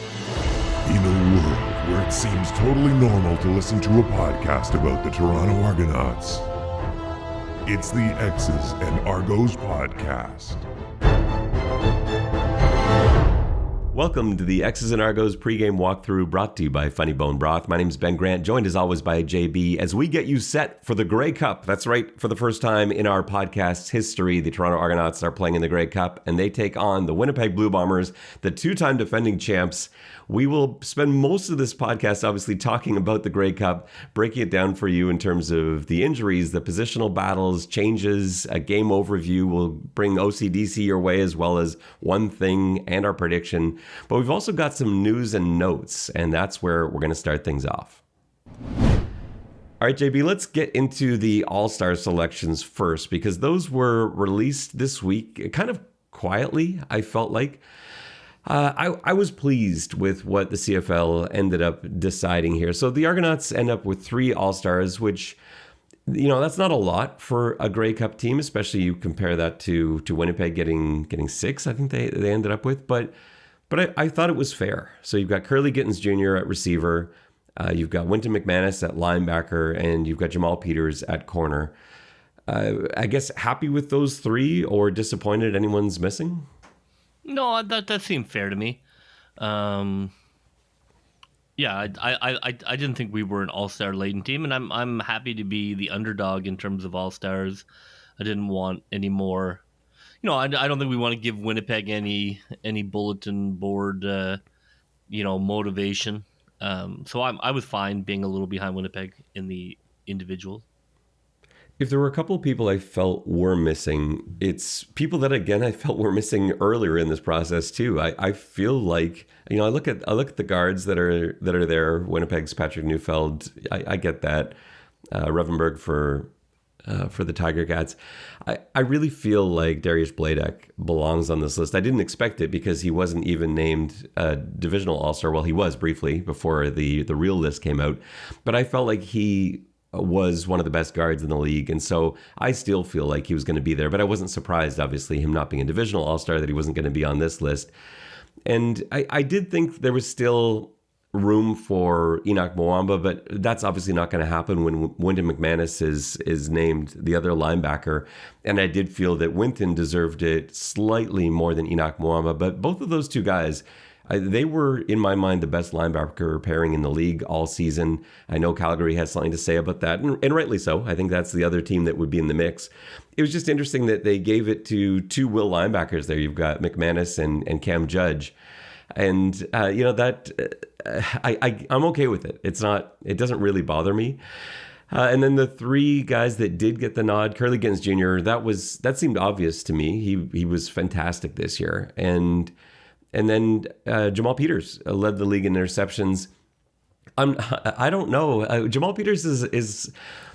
In a world where it seems totally normal to listen to a podcast about the Toronto Argonauts, it's the X's and Argos podcast. Welcome to the X's and Argos pregame walkthrough brought to you by Funny Bone Broth. My name is Ben Grant, joined as always by JB as we get you set for the Grey Cup. That's right, for the first time in our podcast's history, the Toronto Argonauts are playing in the Grey Cup and they take on the Winnipeg Blue Bombers, the two-time defending champs. We will spend most of this podcast obviously talking about the Grey Cup, breaking it down for you in terms of the injuries, the positional battles, changes, a game overview. We'll bring OCDC your way as well as one thing and our prediction. But we've also got some news and notes, and that's where we're going to start things off. All right, JB, let's get into the All-Star selections first, because those were released this week kind of quietly, I felt like. I was pleased with what the CFL ended up deciding here. So the Argonauts end up with 3 All-Stars, which, you know, that's not a lot for a Grey Cup team, especially you compare that to Winnipeg getting 6, I think they ended up with. But I thought it was fair. So you've got Curly Gittins Jr. at receiver, you've got Wynton McManus at linebacker, and you've got Jamal Peters at corner. I guess happy with those 3 or disappointed anyone's missing? No, that seemed fair to me. Yeah, I didn't think we were an all-star laden team, and I'm happy to be the underdog in terms of all-stars. I didn't want any more. You know, I don't think we want to give Winnipeg any bulletin board, motivation. So I was fine being a little behind Winnipeg in the individuals. If there were a couple of people I felt were missing, it's people that, again, I felt were missing earlier in this process too. I feel like, you know, I look at the guards that are there. Winnipeg's Patrick Neufeld. I get that. Revenberg for the Tiger Cats. I really feel like Darius Bladek belongs on this list. I didn't expect it because he wasn't even named a divisional All-Star. Well, he was briefly before the real list came out, but I felt like he was one of the best guards in the league. And so I still feel like he was going to be there, but I wasn't surprised, obviously, him not being a divisional all-star, that he wasn't going to be on this list. And I did think there was still room for Enoch Mwamba, but that's obviously not going to happen when Wynton McManus is named the other linebacker. And I did feel that Wynton deserved it slightly more than Enoch Mwamba, but both of those two guys, they were, in my mind, the best linebacker pairing in the league all season. I know Calgary has something to say about that, and rightly so. I think that's the other team that would be in the mix. It was just interesting that they gave it to 2 will linebackers there. You've got McManus and Cam Judge. And, I'm okay with it. It doesn't really bother me. And then the 3 guys that did get the nod, Curly Gittins Jr., that seemed obvious to me. He was fantastic this year. And then Jamal Peters led the league in interceptions. I don't know. Jamal Peters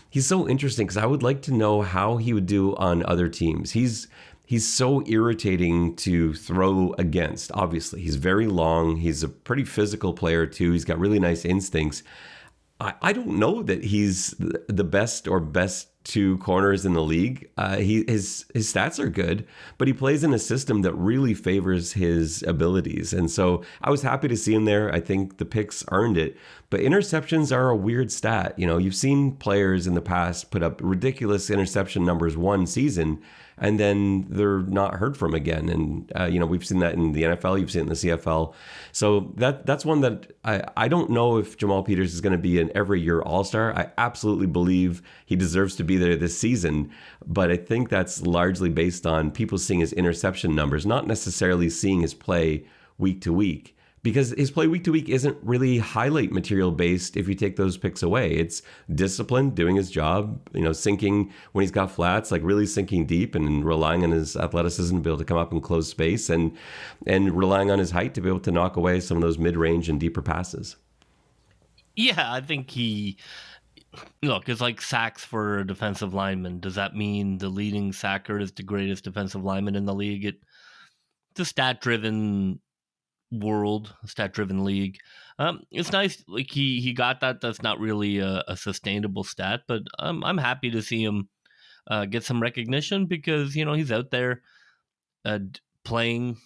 he's so interesting because I would like to know how he would do on other teams. He's so irritating to throw against. Obviously, he's very long. He's a pretty physical player too. He's got really nice instincts. I don't know that he's the best 2 corners in the league. His stats are good, but he plays in a system that really favors his abilities. And so I was happy to see him there. I think the picks earned it. But interceptions are a weird stat. You know, you've seen players in the past put up ridiculous interception numbers one season, and then they're not heard from again. And, we've seen that in the NFL. You've seen it in the CFL. So that's one that I don't know if Jamal Peters is going to be an every year All-Star. I absolutely believe he deserves to be there this season. But I think that's largely based on people seeing his interception numbers, not necessarily seeing his play week to week. Because his play week to week isn't really highlight material based if you take those picks away. It's discipline, doing his job, sinking when he's got flats, like really sinking deep and relying on his athleticism to be able to come up and close space and relying on his height to be able to knock away some of those mid-range and deeper passes. Yeah, I think it's like sacks for a defensive lineman. Does that mean the leading sacker is the greatest defensive lineman in the league? It's a stat-driven world, stat-driven league. It's nice, like he got that. That's not really a sustainable stat, but I'm happy to see him get some recognition because he's out there playing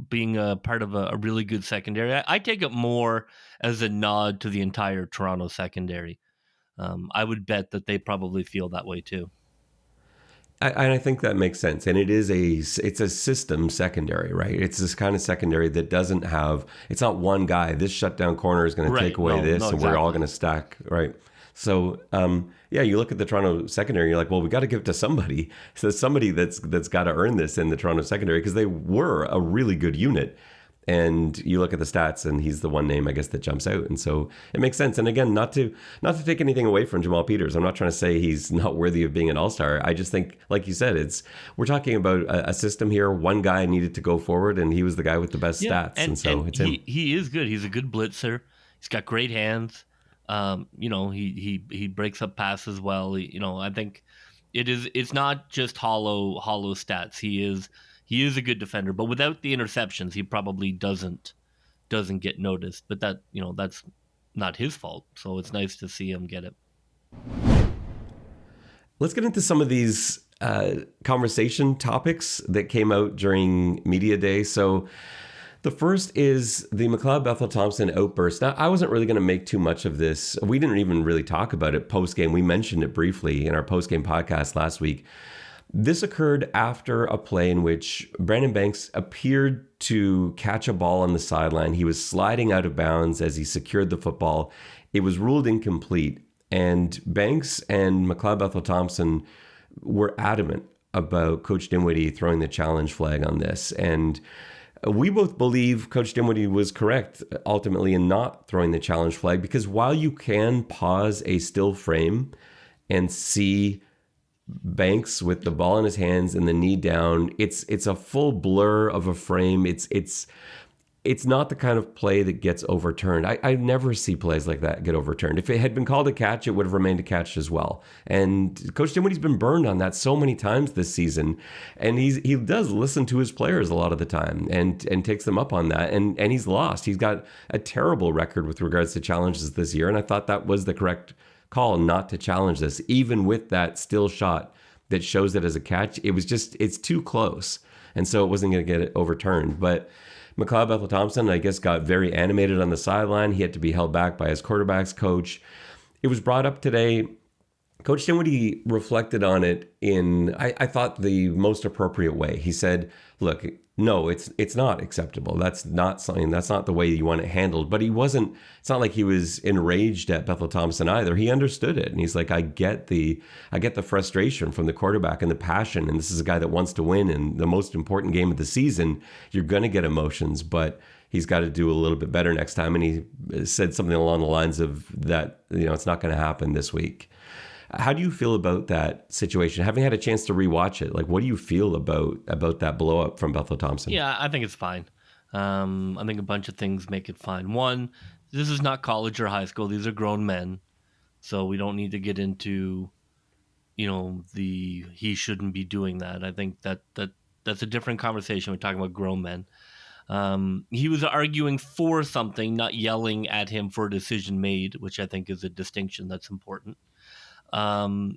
being a part of a really good secondary. I take it more as a nod to the entire Toronto secondary. I would bet that they probably feel that way too. I think that makes sense, and it's a system secondary, right? It's this kind of secondary that doesn't have. It's not one guy. This shutdown corner is going to take away this, and we're all going to stack, right? So, yeah, you look at the Toronto secondary, and you're like, well, we got to give it to somebody. So somebody that's got to earn this in the Toronto secondary because they were a really good unit. And you look at the stats, and he's the one name, I guess, that jumps out. And so it makes sense. And again, not to take anything away from Jamal Peters. I'm not trying to say he's not worthy of being an all-star. I just think, like you said, we're talking about a system here. One guy needed to go forward, and he was the guy with the best stats. And so it's him. He is good. He's a good blitzer. He's got great hands. He breaks up passes well. I think it's not just hollow stats. He is a good defender, but without the interceptions, he probably doesn't get noticed. But that's not his fault. So it's nice to see him get it. Let's get into some of these conversation topics that came out during Media Day. So the first is the McLeod Bethel Thompson outburst. Now, I wasn't really going to make too much of this. We didn't even really talk about it post-game. We mentioned it briefly in our post-game podcast last week. This occurred after a play in which Brandon Banks appeared to catch a ball on the sideline. He was sliding out of bounds as he secured the football. It was ruled incomplete. And Banks and McLeod Bethel Thompson were adamant about Coach Dinwiddie throwing the challenge flag on this. And we both believe Coach Dinwiddie was correct ultimately in not throwing the challenge flag, because while you can pause a still frame and see Banks with the ball in his hands and the knee down, it's a full blur of a frame. It's not the kind of play that gets overturned. I never see plays like that get overturned. If it had been called a catch, it would have remained a catch as well. And Coach Dinwiddie's been burned on that so many times this season. And he does listen to his players a lot of the time and takes them up on that. And he's lost. He's got a terrible record with regards to challenges this year. And I thought that was the correct call not to challenge this, even with that still shot that shows it as a catch. It's too close. And so it wasn't going to get it overturned. But McLeod Bethel Thompson, I guess, got very animated on the sideline. He had to be held back by his quarterback's coach. It was brought up today. Coach Dinwiddie reflected on it in, I thought, the most appropriate way. He said, look, no, it's not acceptable. That's not the way you want it handled. But it's not like he was enraged at Bethel Thompson either. He understood it. And he's like, I get the frustration from the quarterback and the passion. And this is a guy that wants to win in the most important game of the season. You're going to get emotions, but he's got to do a little bit better next time. And he said something along the lines of that, it's not going to happen this week. How do you feel about that situation? Having had a chance to rewatch it, like, what do you feel about that blow up from Bethel Thompson? Yeah, I think it's fine. I think a bunch of things make it fine. One, this is not college or high school. These are grown men. So we don't need to get into, he shouldn't be doing that. I think that's a different conversation. We're talking about grown men. He was arguing for something, not yelling at him for a decision made, which I think is a distinction that's important. It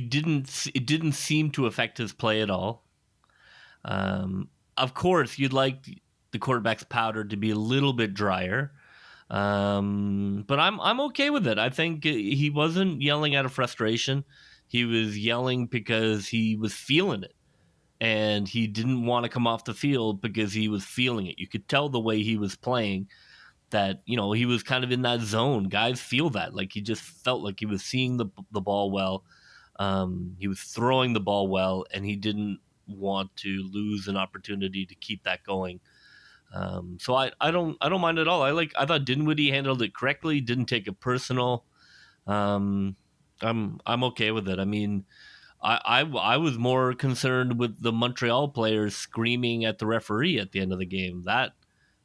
didn't seem to affect his play at all. Of course, you'd like the quarterback's powder to be a little bit drier. But I'm okay with it. I think he wasn't yelling out of frustration. He was yelling because he was feeling it. And he didn't want to come off the field because he was feeling it. You could tell the way he was playing that, he was kind of in that zone. Guys feel that. Like, he just felt like he was seeing the ball well. He was throwing the ball well, and he didn't want to lose an opportunity to keep that going. So I don't mind at all. I thought Dinwiddie handled it correctly, didn't take it personal. I'm okay with it. I mean, I was more concerned with the Montreal players screaming at the referee at the end of the game. That,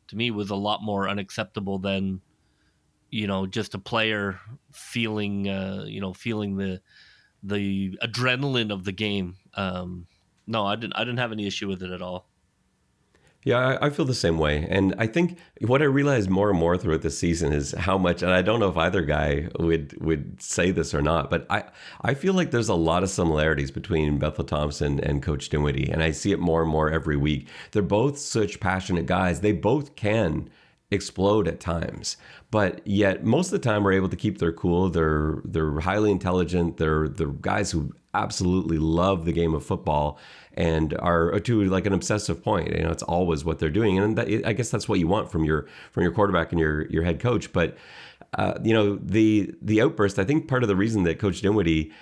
to me, was a lot more unacceptable than, just a player feeling the adrenaline of the game. No, I didn't have any issue with it at all. Yeah, I feel the same way. And I think what I realized more and more throughout the season is how much, and I don't know if either guy would say this or not, but I feel like there's a lot of similarities between Bethel Thompson and Coach Dinwiddie. And I see it more and more every week. They're both such passionate guys. They both can explode at times, but yet most of the time we're able to keep their cool. They're highly intelligent. They're guys who absolutely love the game of football and are to like an obsessive point. You know, it's always what they're doing, and I guess that's what you want from your quarterback and your head coach. But you know, the outburst. I think part of the reason that Coach Dinwiddie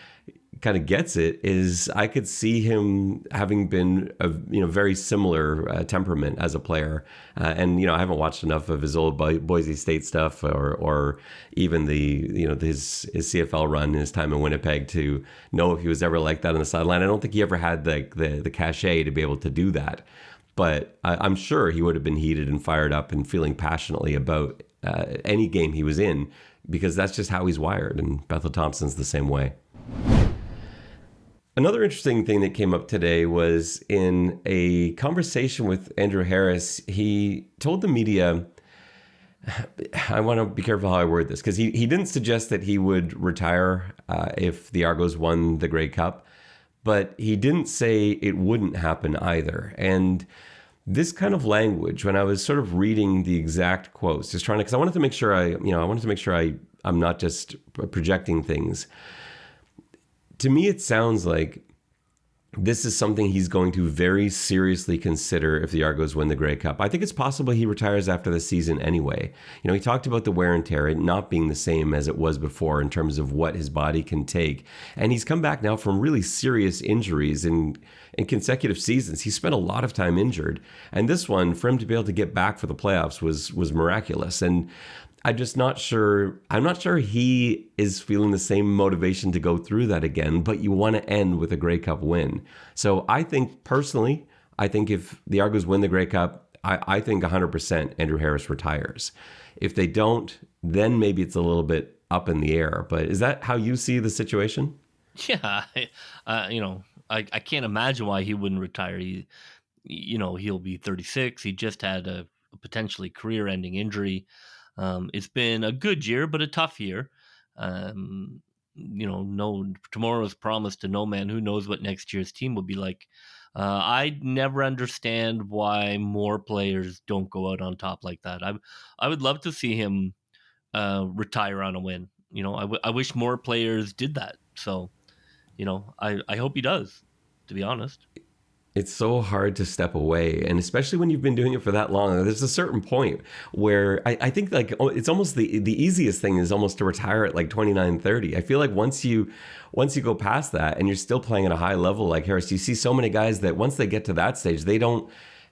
kind of gets it is I could see him having been a very similar temperament as a player, and I haven't watched enough of his old Boise State stuff or even his CFL run, his time in Winnipeg, to know if he was ever like that on the sideline. I don't think he ever had the cachet to be able to do that, but I'm sure he would have been heated and fired up and feeling passionately about any game he was in, because that's just how he's wired, and Bethel Thompson's the same way. Another interesting thing that came up today was in a conversation with Andrew Harris. He told the media, I want to be careful how I word this, because he didn't suggest that he would retire if the Argos won the Grey Cup, but he didn't say it wouldn't happen either. And this kind of language, when I was sort of reading the exact quotes, just trying to, because I wanted to make sure I'm not just projecting things. To me, it sounds like this is something he's going to very seriously consider if the Argos win the Grey Cup. I think it's possible he retires after the season anyway. He talked about the wear and tear, it not being the same as it was before in terms of what his body can take. And he's come back now from really serious injuries in consecutive seasons. He spent a lot of time injured. And this one, for him to be able to get back for the playoffs was miraculous. And I'm not sure he is feeling the same motivation to go through that again, but you want to end with a Grey Cup win. So I think personally, if the Argos win the Grey Cup, I think 100% Andrew Harris retires. If they don't, then maybe it's a little bit up in the air. But is that how you see the situation? Yeah, I can't imagine why he wouldn't retire. He'll be 36. He just had a potentially career-ending injury. It's been a good year, but a tough year. No tomorrow is promised to no man. Who knows what next year's team will be like? I never understand why more players don't go out on top like that. I would love to see him retire on a win. I wish more players did that. So, I hope he does, to be honest. It's so hard to step away, and especially when you've been doing it for that long. There's a certain point where I think like it's almost the easiest thing is almost to retire at like 29, 30. I feel like once you go past that and you're still playing at a high level like Harris, you see so many guys that once they get to that stage,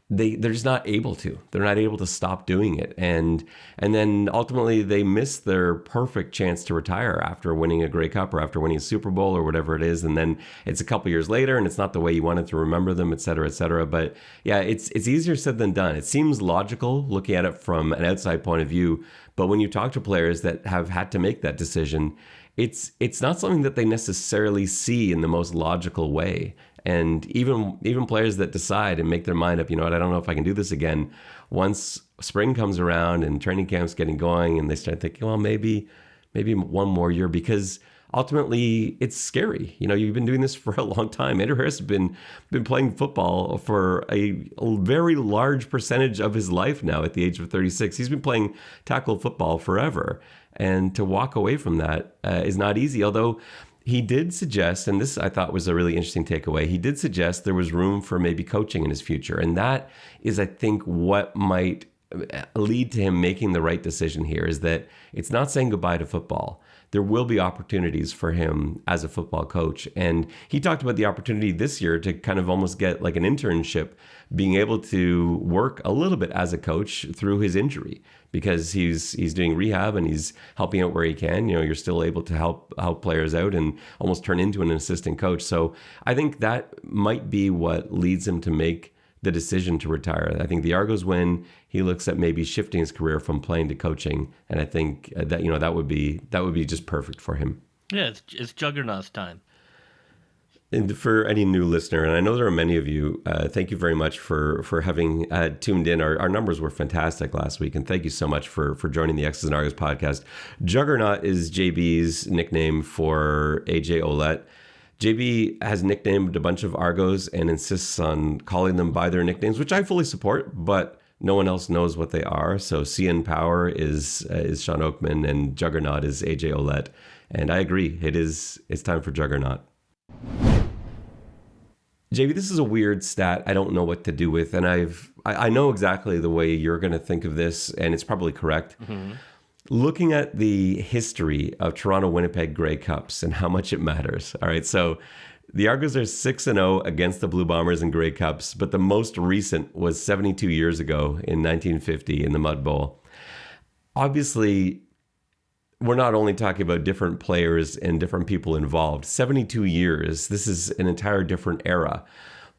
they're just not able to. They're not able to stop doing it. And then ultimately they miss their perfect chance to retire after winning a Grey Cup or after winning a Super Bowl or whatever it is. And then it's a couple years later and it's not the way you wanted to remember them, et cetera, et cetera. But yeah, it's easier said than done. It seems logical looking at it from an outside point of view. But when you talk to players that have had to make that decision, it's not something that they necessarily see in the most logical way. And even players that decide and make their mind up, I don't know if I can do this again. Once spring comes around and training camp's getting going and they start thinking, well, maybe one more year, because ultimately it's scary. You've been doing this for a long time. Andrew Harris has been playing football for a very large percentage of his life now at the age of 36. He's been playing tackle football forever. And to walk away from that is not easy, although he did suggest, and this I thought was a really interesting takeaway, he did suggest there was room for maybe coaching in his future. And that is, I think, what might lead to him making the right decision here, is that it's not saying goodbye to football. There will be opportunities for him as a football coach. And he talked about the opportunity this year to kind of almost get like an internship, being able to work a little bit as a coach through his injury, because he's doing rehab and he's helping out where he can. You're still able to help players out and almost turn into an assistant coach. So I think that might be what leads him to make the decision to retire. I think the Argos win, he looks at maybe shifting his career from playing to coaching, and I think that that would be just perfect for him. Yeah, it's Juggernaut's time. And for any new listener, and I know there are many of you, thank you very much for having tuned in. Our numbers were fantastic last week, and thank you so much for joining the X's and Argos podcast. Juggernaut is JB's nickname for AJ Ouellette. JB has nicknamed a bunch of Argos and insists on calling them by their nicknames, which I fully support, but no one else knows what they are. So CN Power is Sean Oakman, and Juggernaut is AJ Ouellette. And I agree, it's time for Juggernaut. JB, this is a weird stat I don't know what to do with, and I know exactly the way you're going to think of this, and it's probably correct. Mm-hmm. Looking at the history of Toronto-Winnipeg Grey Cups and how much it matters. All right, so the Argos are 6-0 against the Blue Bombers in Grey Cups, but the most recent was 72 years ago in 1950 in the Mud Bowl. Obviously, we're not only talking about different players and different people involved. 72 years, this is an entire different era.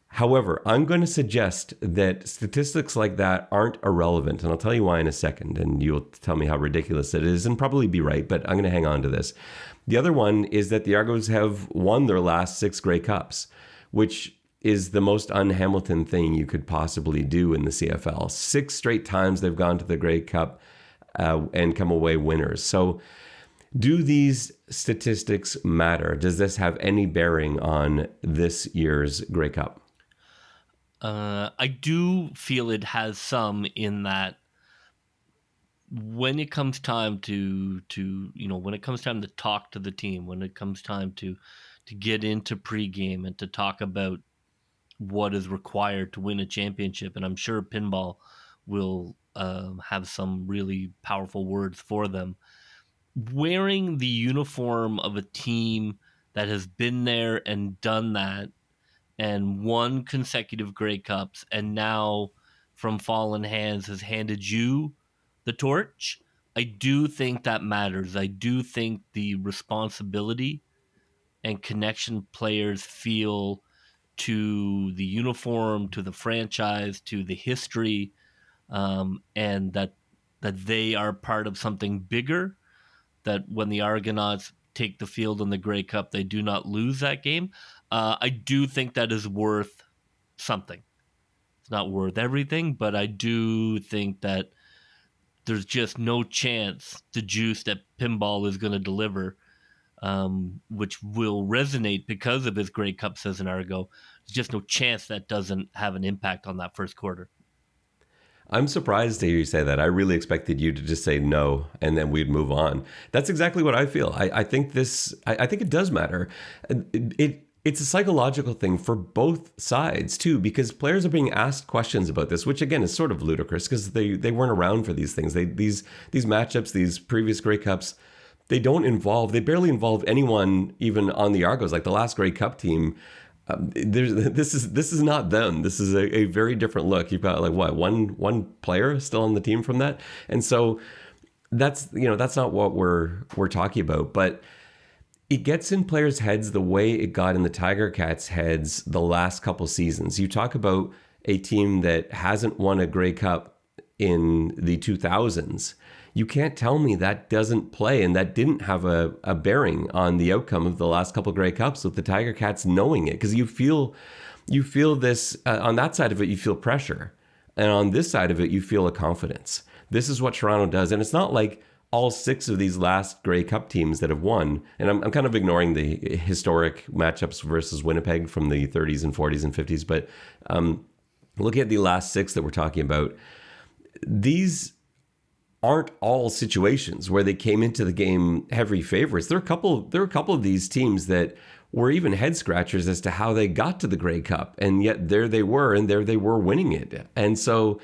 However, I'm going to suggest that statistics like that aren't irrelevant, and I'll tell you why in a second, and you'll tell me how ridiculous it is, and probably be right, but I'm going to hang on to this. The other one is that the Argos have won their last 6 Grey Cups, which is the most un-Hamilton thing you could possibly do in the CFL. 6 straight times they've gone to the Grey Cup and come away winners. So do these statistics matter? Does this have any bearing on this year's Grey Cup? I do feel it has some, in that when it comes time to when it comes time to talk to the team, when it comes time to get into pregame and to talk about what is required to win a championship, and I'm sure Pinball will have some really powerful words for them. Wearing the uniform of a team that has been there and done that and won consecutive Grey Cups, and now from fallen hands has handed you the torch, I do think that matters. I do think the responsibility and connection players feel to the uniform, to the franchise, to the history, and that they are part of something bigger, that when the Argonauts take the field in the Grey Cup, they do not lose that game. I do think that is worth something. It's not worth everything, but I do think that there's just no chance the juice that Pinball is going to deliver, which will resonate because of his Grey Cup, says an Argo. There's just no chance that doesn't have an impact on that first quarter. I'm surprised to hear you say that. I really expected you to just say no, and then we'd move on. That's exactly what I feel. I think it does matter. It's a psychological thing for both sides too, because players are being asked questions about this, which again is sort of ludicrous because they weren't around for these things. These matchups, these previous Grey Cups, they barely involve anyone even on the Argos. Like the last Grey Cup team, this is not them. This is a very different look. You've got like one player still on the team from that, and so that's not what we're talking about. But it gets in players' heads the way it got in the Tiger Cats' heads the last couple seasons. You talk about a team that hasn't won a Grey Cup in the 2000s. You can't tell me that doesn't play and that didn't have a bearing on the outcome of the last couple Grey Cups with the Tiger Cats knowing it, because you feel this on that side of it, you feel pressure, and on this side of it, you feel a confidence. This is what Toronto does, and it's not like all 6 of these last Grey Cup teams that have won, and I'm kind of ignoring the historic matchups versus Winnipeg from the 30s and 40s and 50s, but looking at the last 6 that we're talking about, these aren't all situations where they came into the game heavy favorites. There are a couple of these teams that were even head scratchers as to how they got to the Grey Cup, and yet there they were winning it. And so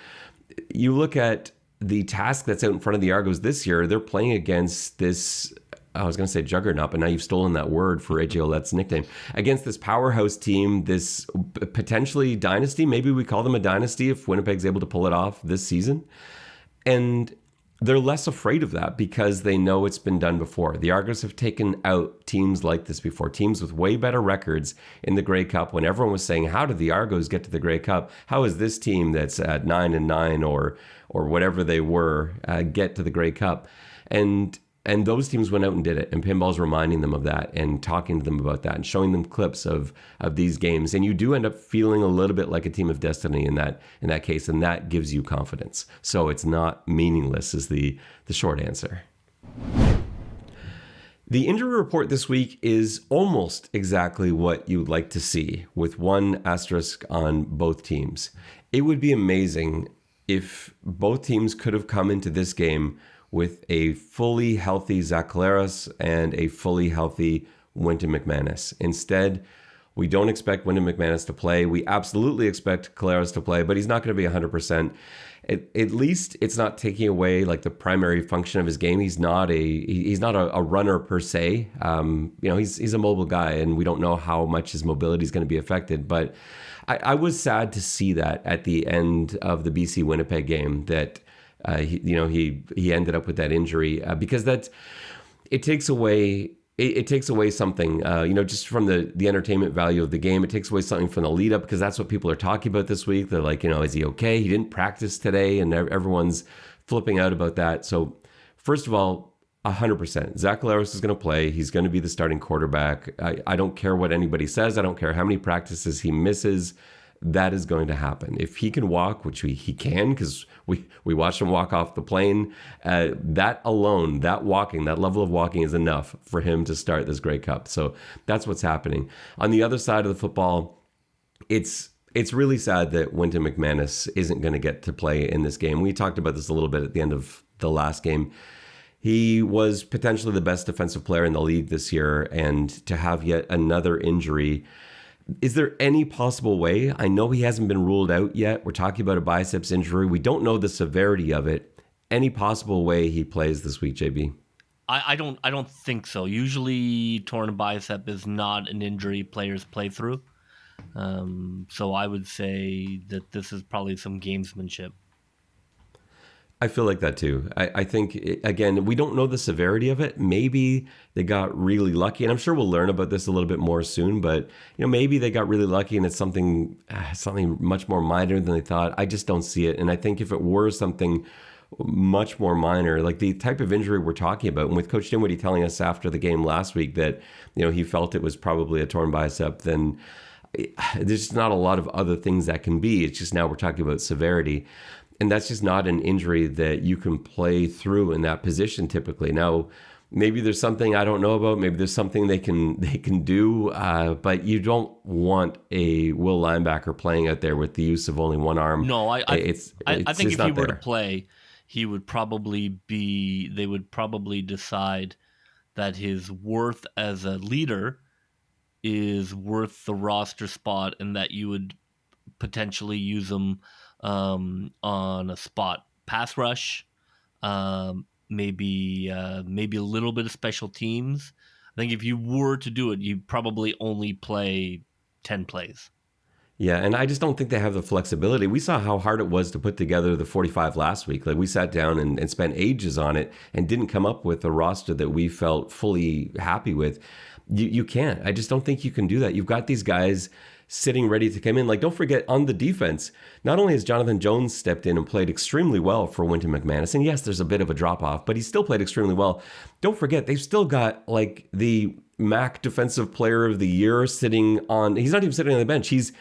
you look at the task that's out in front of the Argos this year. They're playing against this, I was going to say juggernaut, but now you've stolen that word for AJ Ouellette's nickname, against this powerhouse team, this potentially dynasty. Maybe we call them a dynasty if Winnipeg's able to pull it off this season. And they're less afraid of that because they know it's been done before. The Argos have taken out teams like this before, teams with way better records in the Grey Cup, when everyone was saying, how did the Argos get to the Grey Cup? How is this team that's at 9-9 or whatever they were get to the Grey Cup? And And those teams went out and did it. And Pinball's reminding them of that and talking to them about that and showing them clips of these games. And you do end up feeling a little bit like a team of destiny in that case. And that gives you confidence. So it's not meaningless is the short answer. The injury report this week is almost exactly what you'd like to see, with one asterisk on both teams. It would be amazing if both teams could have come into this game with a fully healthy Zach Collaros and a fully healthy Wynton McManus. Instead, we don't expect Wynton McManus to play. We absolutely expect Collaros to play, but he's not going to be 100%. At least it's not taking away like the primary function of his game. He's not a runner per se. He's a mobile guy, and we don't know how much his mobility is going to be affected. But I was sad to see that at the end of the BC Winnipeg game that he ended up with that injury because it takes away. It takes away something, just from the entertainment value of the game. It takes away something from the lead up because that's what people are talking about this week. They're like, is he okay? He didn't practice today, and everyone's flipping out about that. So, first of all, 100%. Zach Collaros is going to play. He's going to be the starting quarterback. I don't care what anybody says. I don't care how many practices he misses. That is going to happen. If he can walk, which he can, because we watched him walk off the plane, that alone, that level of walking is enough for him to start this Grey Cup. So that's what's happening. On the other side of the football, it's really sad that Wynton McManus isn't going to get to play in this game. We talked about this a little bit at the end of the last game. He was potentially the best defensive player in the league this year, and to have yet another injury. Is there any possible way? I know he hasn't been ruled out yet. We're talking about a biceps injury. We don't know the severity of it. Any possible way he plays this week, JB? I don't think so. Usually torn bicep is not an injury players play through. So I would say that this is probably some gamesmanship. I feel like that too. I think, again, we don't know the severity of it. Maybe they got really lucky, and I'm sure we'll learn about this a little bit more soon, but maybe they got really lucky and it's something much more minor than they thought. I just don't see it. And I think if it were something much more minor, like the type of injury we're talking about, and with Coach Dinwiddie telling us after the game last week that he felt it was probably a torn bicep, then there's just not a lot of other things that can be. It's just now we're talking about severity. And that's just not an injury that you can play through in that position typically. Now, maybe there's something I don't know about. Maybe there's something they can do, but you don't want a will linebacker playing out there with the use of only one arm. No, I think if he were to play, he would probably they would probably decide that his worth as a leader is worth the roster spot, and that you would potentially use him on a spot pass rush, maybe a little bit of special teams. I think if you were to do it, you'd probably only play 10 plays. Yeah, and I just don't think they have the flexibility. We saw how hard it was to put together the 45 last week. Like, we sat down and spent ages on it and didn't come up with a roster that we felt fully happy with. You can't. I just don't think you can do that. You've got these guys sitting ready to come in. Like, don't forget, on the defense, not only has Jonathan Jones stepped in and played extremely well for Wynton McManus, and yes, there's a bit of a drop-off, but he still played extremely well. Don't forget, they've still got, like, the MAC Defensive Player of the Year sitting on... He's not even sitting on the bench. He's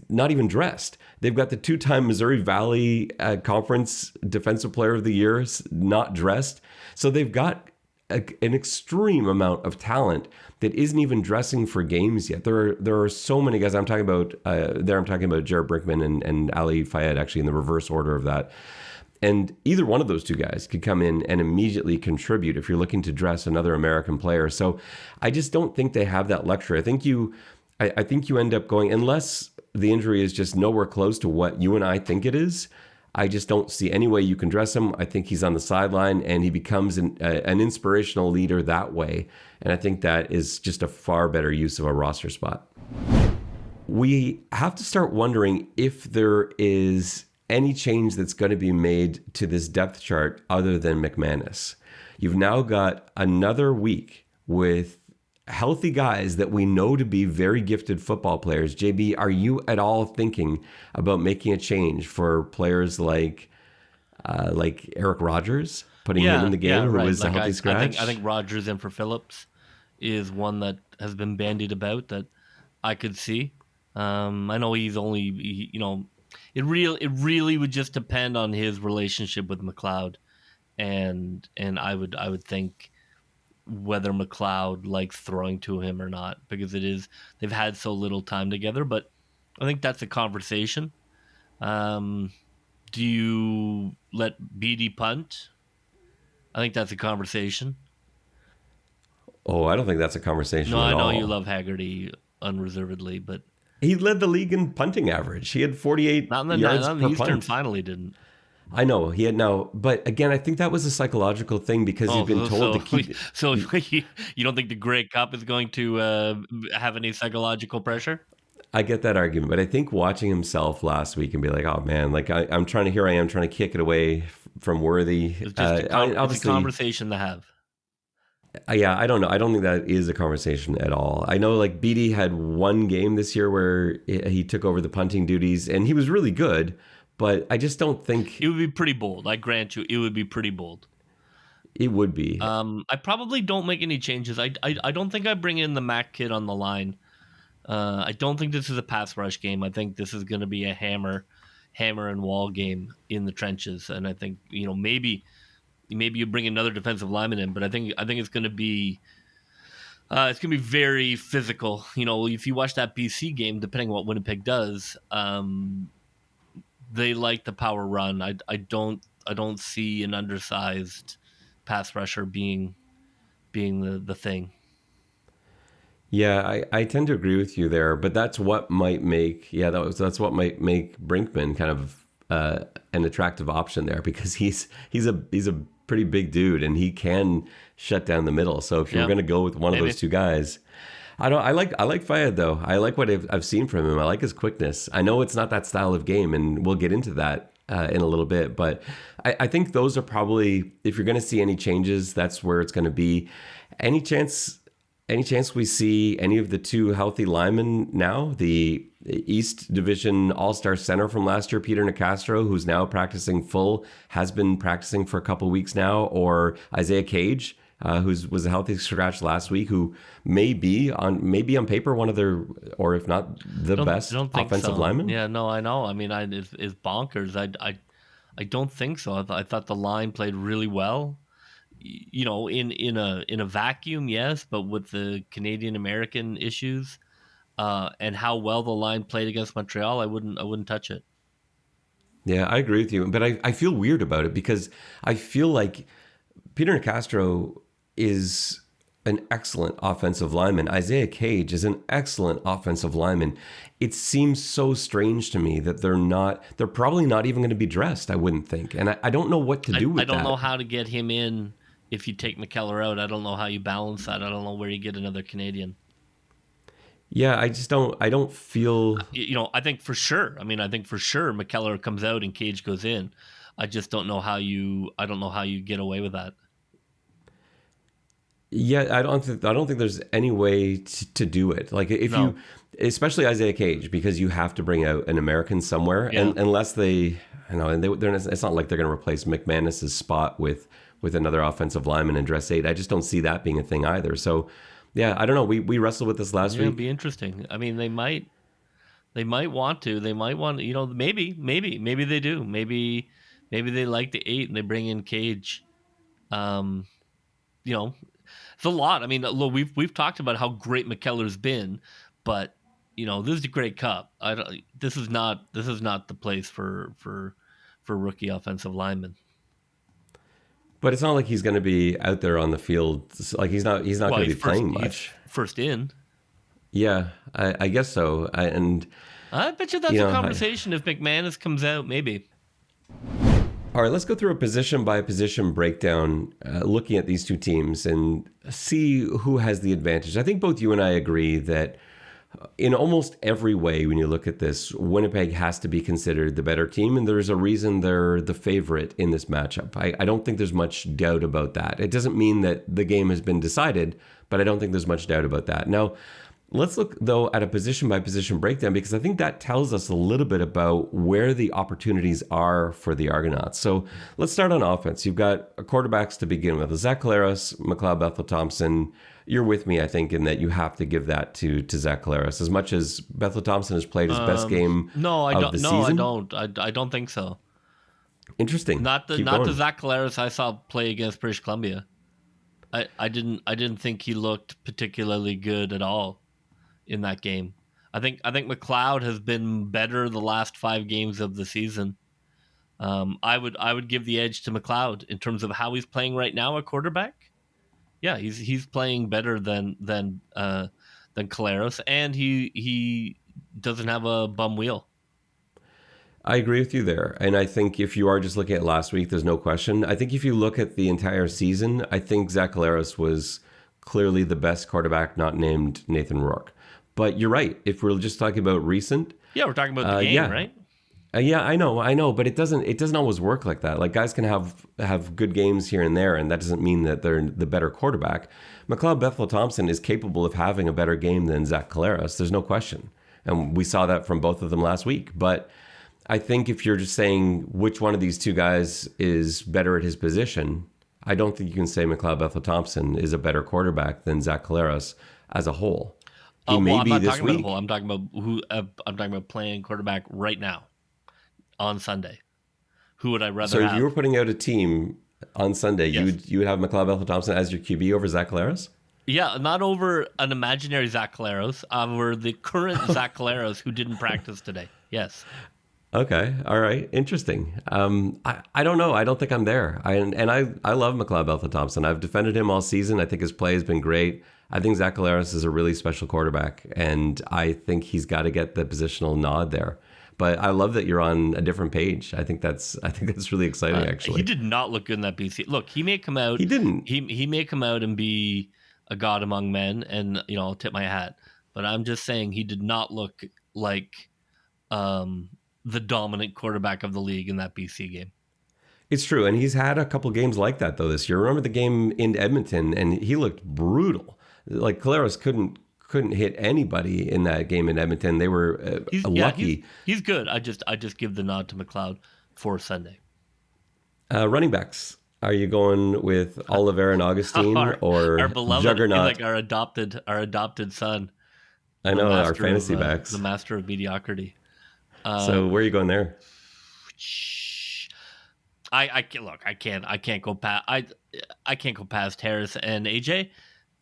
not even dressed. They've got the two-time Missouri Valley Conference Defensive Player of the Year not dressed. So they've got an extreme amount of talent that isn't even dressing for games yet. There are so many guys. I'm talking about Jared Brickman and Ali Fayed, actually in the reverse order of that. And either one of those two guys could come in and immediately contribute if you're looking to dress another American player. So I just don't think they have that luxury. I think you end up going, unless the injury is just nowhere close to what you and I think it is, I just don't see any way you can dress him. I think he's on the sideline and he becomes an inspirational leader that way. And I think that is just a far better use of a roster spot. We have to start wondering if there is any change that's going to be made to this depth chart other than McManus. You've now got another week with healthy guys that we know to be very gifted football players. JB, are you at all thinking about making a change for players like like Eric Rogers, putting him in the game, who right. was a Like healthy scratch. I think Rogers in for Phillips is one that has been bandied about that I could see. I know he's only, it really would just depend on his relationship with McLeod, and I would think whether McLeod likes throwing to him or not, because they've had so little time together. But I think that's a conversation. Um, do you let Beatty punt? I think that's a conversation. Oh, I don't think that's a conversation No, at I know all. you love Haggerty unreservedly, but He led the league in punting average. He had 48 yards not in the per Eastern punt. final. He didn't. I know he had now, but again, I think that was a psychological thing because he's Oh, been told to keep. so you don't think the Grey Cup is going to have any psychological pressure? I get that argument, but I think watching himself last week and be like, oh man, like I'm trying to, here I am trying to kick it away from Worthy. It's just it's a conversation to have. Yeah, I don't know. I don't think that is a conversation at all. I know like Beatty had one game this year where he took over the punting duties and he was really good, but I just don't think It would be pretty bold. I grant you, it would be pretty bold. it would be. I probably don't make any changes. I don't think I bring in the Mac kid on the line. I don't think this is a pass rush game. I think this is going to be a hammer and wall game in the trenches. And I think maybe you bring another defensive lineman in, but I think it's going to be very physical. If you watch that BC game, depending on what Winnipeg does, they like the power run. I don't see an undersized pass rusher being the thing. Yeah, I tend to agree with you there, but that's what might make that's what might make Brinkman kind of an attractive option there, because he's a pretty big dude and he can shut down the middle. So if you're going to go with one of those two guys, I like Fayed though. I like what I've seen from him. I like his quickness. I know it's not that style of game, and we'll get into that in a little bit, but I think those are probably, if you're going to see any changes, that's where it's going to be. Any chance we see any of the two healthy linemen now? The East Division All-Star center from last year, Peter Nicastro, who's now has been practicing for a couple weeks now, or Isaiah Cage, who was a healthy scratch last week, who may be on paper one of their, or if not the best offensive lineman. Yeah, no, I know. I mean, it's bonkers. I don't think so. I thought the line played really well. In a vacuum, yes, but with the Canadian American issues and how well the line played against Montreal, I wouldn't touch it. Yeah, I agree with you, but I feel weird about it because I feel like Peter Nicastro is an excellent offensive lineman. Isaiah Cage is an excellent offensive lineman. It seems so strange to me that they're probably not even going to be dressed, I wouldn't think. And I don't know what to do with that. I don't know how to get him in if you take McKellar out. I don't know how you balance that. I don't know where you get another Canadian. Yeah, I don't feel... I think for sure McKellar comes out and Cage goes in. I just don't know how you get away with that. Yeah, I don't think there's any way to do it. Like you, especially Isaiah Cage, because you have to bring out an American somewhere, and unless it's not like they're going to replace McManus's spot with another offensive lineman in dress 8. I just don't see that being a thing either. So, yeah, I don't know. We wrestled with this last week. It'd be interesting. I mean, they might want to. They might want to. Maybe they do. Maybe they like the 8 and they bring in Cage. It's a lot. I mean, look, we've talked about how great McKellar's been, but this is the Grey Cup. This is not the place for rookie offensive linemen. But it's not like he's going to be out there on the field. Like he's not going to be playing much. First in. Yeah, I guess so. I bet you that's a conversation if McManus comes out, maybe. All right, let's go through a position by position breakdown, looking at these two teams and see who has the advantage. I think both you and I agree that in almost every way, when you look at this, Winnipeg has to be considered the better team, and there's a reason they're the favorite in this matchup. I don't think there's much doubt about that. It doesn't mean that the game has been decided, but I don't think there's much doubt about that. Now, Let's look, though, at a position-by-position breakdown, because I think that tells us a little bit about where the opportunities are for the Argonauts. So let's start on offense. You've got quarterbacks to begin with. Zach Collaros, McLeod Bethel-Thompson. You're with me, I think, in that you have to give that to Zach Collaros. As much as Bethel-Thompson has played his best game of the season. No, I don't think so. Interesting. Not the Zach Collaros I saw play against British Columbia. I didn't think he looked particularly good at all in that game. I think McLeod has been better the last 5 games of the season. I would give the edge to McLeod in terms of how he's playing right now at quarterback. Yeah, he's playing better than Collaros, and he doesn't have a bum wheel. I agree with you there. And I think if you are just looking at last week, there's no question. I think if you look at the entire season, I think Zach Collaros was clearly the best quarterback not named Nathan Rourke. But you're right. If we're just talking about recent. Yeah, we're talking about the game, right? Yeah, I know, but it doesn't always work like that. Like, guys can have good games here and there, and that doesn't mean that they're the better quarterback. McLeod Bethel-Thompson is capable of having a better game than Zach Collaros. There's no question. And we saw that from both of them last week. But I think if you're just saying which one of these two guys is better at his position, I don't think you can say McLeod Bethel-Thompson is a better quarterback than Zach Collaros as a whole. I'm not talking about whole. I'm talking about playing quarterback right now on Sunday. Who would I rather have? So if you were putting out a team on Sunday, yes, you would have McLeod Bethel-Thompson as your QB over Zach Collaros? Yeah, not over an imaginary Zach Collaros, over the current Zach Collaros who didn't practice today. Yes. Okay. All right. Interesting. I don't know. I don't think I'm there. I love McLeod Bethel-Thompson. I've defended him all season. I think his play has been great. I think Zach Collaros is a really special quarterback, and I think he's got to get the positional nod there. But I love that you're on a different page. I think that's really exciting. Actually, he did not look good in that BC. Look, he may come out. He didn't. He may come out and be a god among men, and I'll tip my hat. But I'm just saying he did not look like the dominant quarterback of the league in that BC game. It's true, and he's had a couple games like that though this year. Remember the game in Edmonton, and he looked brutal. Like, Collaros couldn't hit anybody in that game in Edmonton. They were lucky. He's good. I just give the nod to McLeod for Sunday. Running backs. Are you going with Oliveira and Augustine or our beloved, Juggernaut? Like our adopted son. I know, our fantasy backs. The master of mediocrity. So where are you going there? I can't go past. I can't go past Harris and AJ.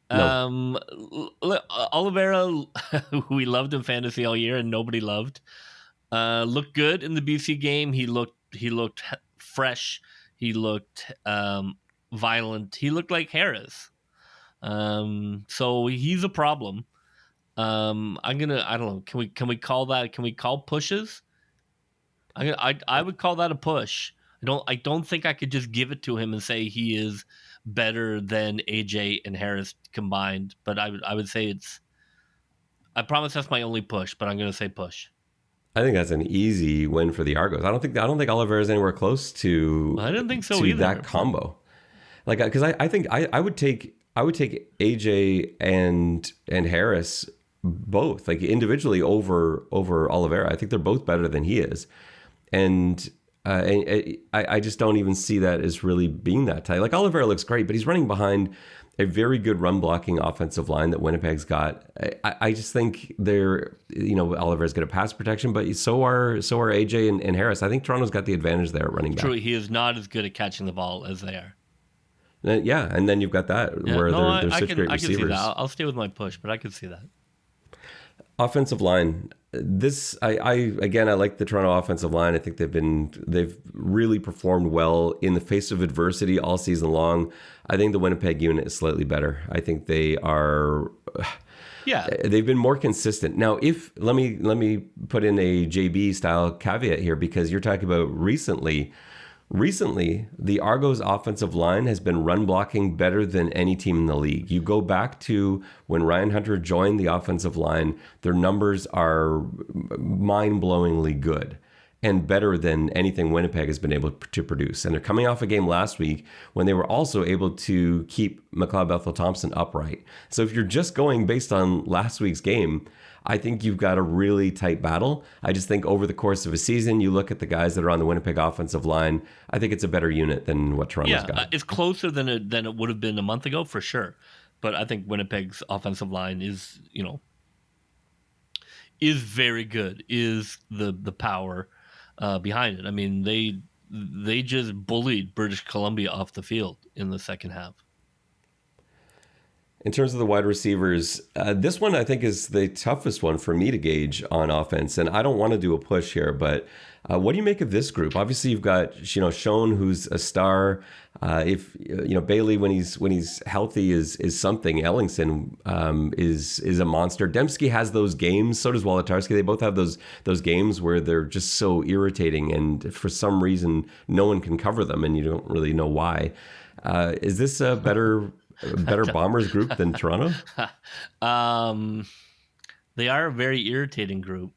No. Oliveira, who we loved in fantasy all year and nobody loved, looked good in the BC game. He looked fresh. He looked violent. He looked like Harris. So he's a problem. I don't know. Can we call that? Can we call pushes? I would call that a push. I don't think I could just give it to him and say he is better than AJ and Harris combined. But I would say it's. I promise that's my only push, but I'm going to say push. I think that's an easy win for the Argos. I don't think Oliveira is anywhere close to. I didn't think so either. That combo, like, because I think I would take AJ and Harris both, like, individually over Oliveira. I think they're both better than he is, and I just don't even see that as really being that tight. Like, Oliveira looks great, but he's running behind a very good run blocking offensive line that Winnipeg's got. I just think they're, Oliveira's good at pass protection, but so are AJ and Harris. I think Toronto's got the advantage there at running back. True, he is not as good at catching the ball as they are. Yeah, and then you've got that where they're such great receivers. I can see that. I'll stay with my push, but I can see that. Offensive line. This I like the Toronto offensive line. I think they've really performed well in the face of adversity all season long. I think the Winnipeg unit is slightly better. I think they are. Yeah, they've been more consistent. Now, let me put in a JB style caveat here, because you're talking about recently. Recently, the Argos offensive line has been run blocking better than any team in the league. You go back to when Ryan Hunter joined the offensive line, their numbers are mind-blowingly good. and better than anything Winnipeg has been able to produce. And they're coming off a game last week when they were also able to keep McLeod Bethel Thompson upright. So if you're just going based on last week's game, I think you've got a really tight battle. I just think over the course of a season, you look at the guys that are on the Winnipeg offensive line, I think it's a better unit than what Toronto's got. It's closer than it would have been a month ago for sure. But I think Winnipeg's offensive line is very good, is the power behind it. I mean, they just bullied British Columbia off the field in the second half. In terms of the wide receivers, this one I think is the toughest one for me to gauge on offense. And I don't want to do a push here, but what do you make of this group? Obviously, you've got Schoen, who's a star. If Bailey, when he's healthy, is something. Ellingson is a monster. Dembski has those games. So does Wolotarski. They both have those games where they're just so irritating, and for some reason, no one can cover them, and you don't really know why. Is this a better Bombers group than Toronto? They are a very irritating group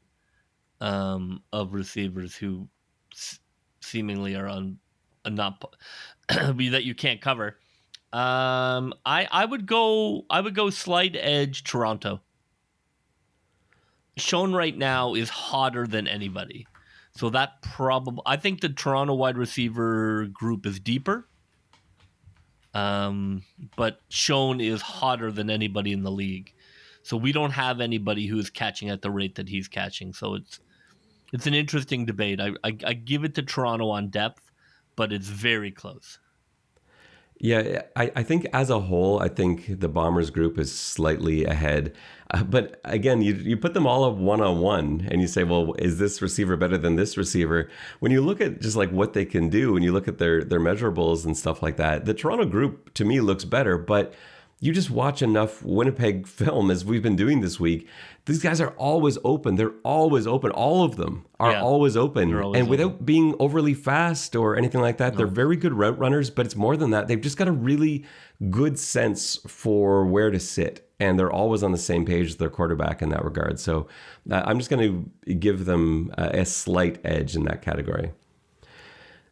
of receivers who seemingly are on a not that you can't cover. I would go slight edge Toronto. Schoen right now is hotter than anybody, so that I think the Toronto wide receiver group is deeper. But Schoen is hotter than anybody in the league. So we don't have anybody who is catching at the rate that he's catching. So it's an interesting debate. I give it to Toronto on depth, but it's very close. Yeah, I think as a whole, I think the Bombers group is slightly ahead. But again, you put them all up one-on-one and you say, well, is this receiver better than this receiver? When you look at just like what they can do, when you look at their measurables and stuff like that, the Toronto group to me looks better. But you just watch enough Winnipeg film as we've been doing this week. These guys are always open. They're always open. All of them are always open. Always and without being overly fast or anything like that, they're very good route runners, but it's more than that. They've just got a really good sense for where to sit. And they're always on the same page as their quarterback in that regard. So I'm just going to give them a slight edge in that category.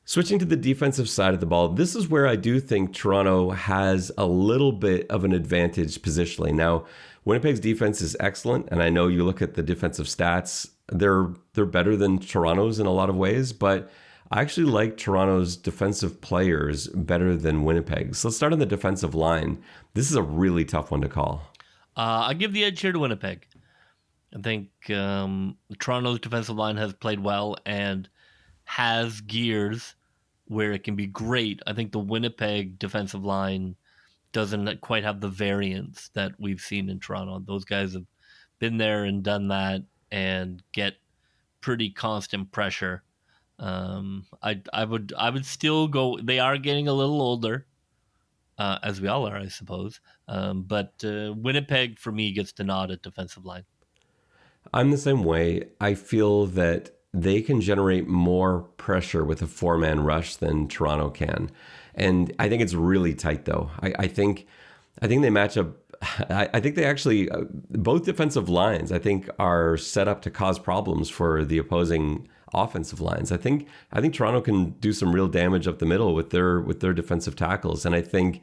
Switching to the defensive side of the ball, this is where I do think Toronto has a little bit of an advantage positionally. Now, Winnipeg's defense is excellent, and I know you look at the defensive stats, they're better than Toronto's in a lot of ways, but I actually like Toronto's defensive players better than Winnipeg's. So let's start on the defensive line. This is a really tough one to call. I give the edge here to Winnipeg. I think Toronto's defensive line has played well and has gears where it can be great. I think the Winnipeg defensive line doesn't quite have the variance that we've seen in Toronto. Those guys have been there and done that and get pretty constant pressure. I would still go. They are getting a little older, as we all are, I suppose. But Winnipeg for me gets the nod at defensive line. I'm the same way. I feel that they can generate more pressure with a four-man rush than Toronto can. And I think it's really tight, though. I think they match up. I think they actually, both defensive lines, I think, are set up to cause problems for the opposing offensive lines. I think Toronto can do some real damage up the middle with their defensive tackles. And I think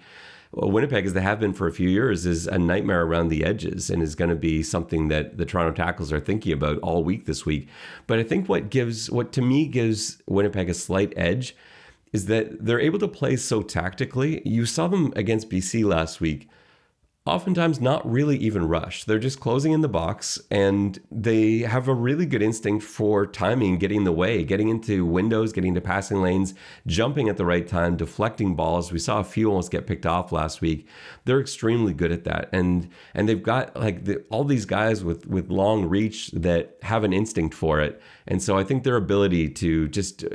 Winnipeg, as they have been for a few years, is a nightmare around the edges and is going to be something that the Toronto tackles are thinking about all week this week. But I think what to me gives Winnipeg a slight edge is that they're able to play so tactically. You saw them against BC last week. Oftentimes not really even rush. They're just closing in the box, and they have a really good instinct for timing, getting in the way, getting into windows, getting into passing lanes, jumping at the right time, deflecting balls. We saw a few almost get picked off last week. They're extremely good at that. And they've got all these guys with long reach that have an instinct for it. And so I think their ability to just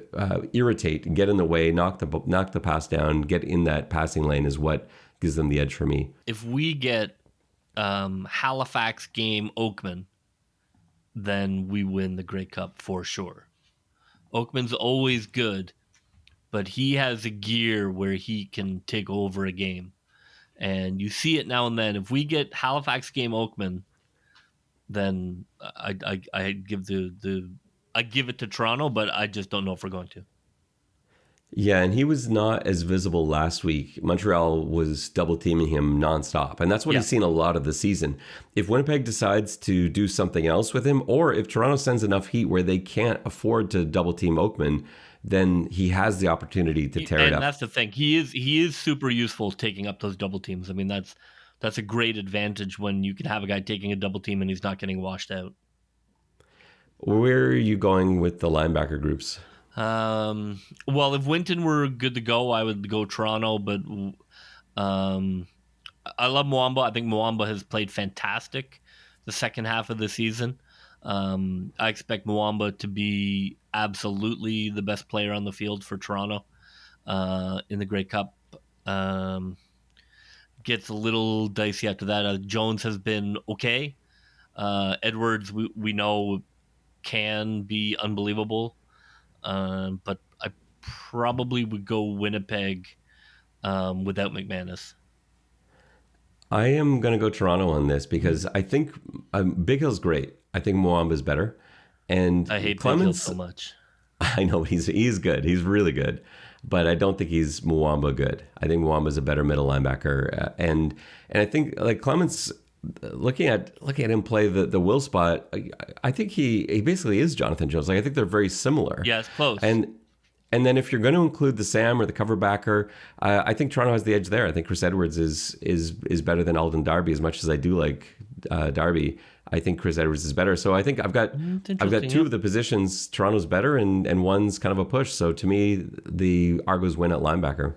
irritate, get in the way, knock the pass down, get in that passing lane is what gives them the edge for me. If we get Halifax game Oakman, then we win the Grey Cup for sure. Oakman's always good, but he has a gear where he can take over a game. And you see it now and then. If we get Halifax game Oakman, then I give the I give it to Toronto, but I just don't know if we're going to. Yeah, and he was not as visible last week. Montreal was double teaming him nonstop, and that's what Yeah. he's seen a lot of the season. If Winnipeg decides to do something else with him, or if Toronto sends enough heat where they can't afford to double team Oakman, then he has the opportunity to tear it And up. that's the thing. He is super useful taking up those double teams. I mean, that's a great advantage when you can have a guy taking a double team and he's not getting washed out. Where are you going with the linebacker groups? Well, if Winton were good to go, I would go Toronto, but um, I love Mwamba. I think Mwamba has played fantastic the second half of the season. I expect Mwamba to be absolutely the best player on the field for Toronto in the Grey Cup. Gets a little dicey after that. Jones has been okay. Edwards, we know, can be unbelievable. But I probably would go Winnipeg without McManus. I am going to go Toronto on this because I think Big Hill's great. I think Mwamba's better. And I hate Big Hill Clemens, so much. I know he's good. He's really good. But I don't think he's Mwamba good. I think Mwamba's a better middle linebacker. And I think like Clemens, looking at him play the will spot, I think he basically is Jonathan Jones. Like I think they're very similar. Yeah, it's close. And then if you're going to include the Sam or the cover backer, I think Toronto has the edge there. I think Chris Edwards is better than Alden Darby. As much as I do like Darby, I think Chris Edwards is better. So I think I've got two of the positions. Toronto's better, and one's kind of a push. So to me, the Argos win at linebacker.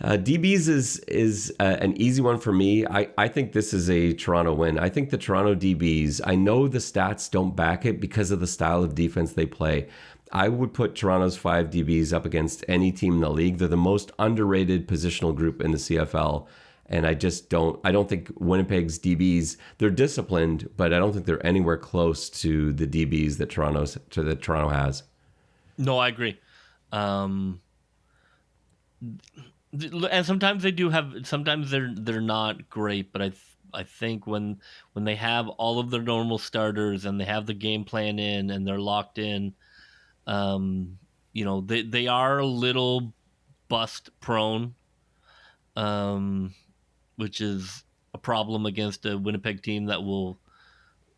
DBs is an easy one for me. I think this is a Toronto win. I think the Toronto DBs, I know the stats don't back it because of the style of defense they play. I would put Toronto's 5 DBs up against any team in the league. They're the most underrated positional group in the CFL. And I don't think Winnipeg's DBs, they're disciplined, but I don't think they're anywhere close to the DBs that Toronto has. No, I agree. And sometimes they do have. Sometimes they're not great, but I think when they have all of their normal starters and they have the game plan in and they're locked in, they are a little bust prone, which is a problem against a Winnipeg team that will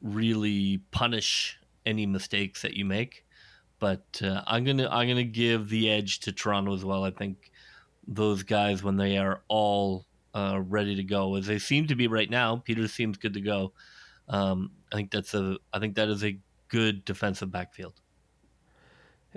really punish any mistakes that you make. But I'm gonna give the edge to Toronto as well. I think those guys, when they are all ready to go, as they seem to be right now, Peters seems good to go. I think that is a good defensive backfield.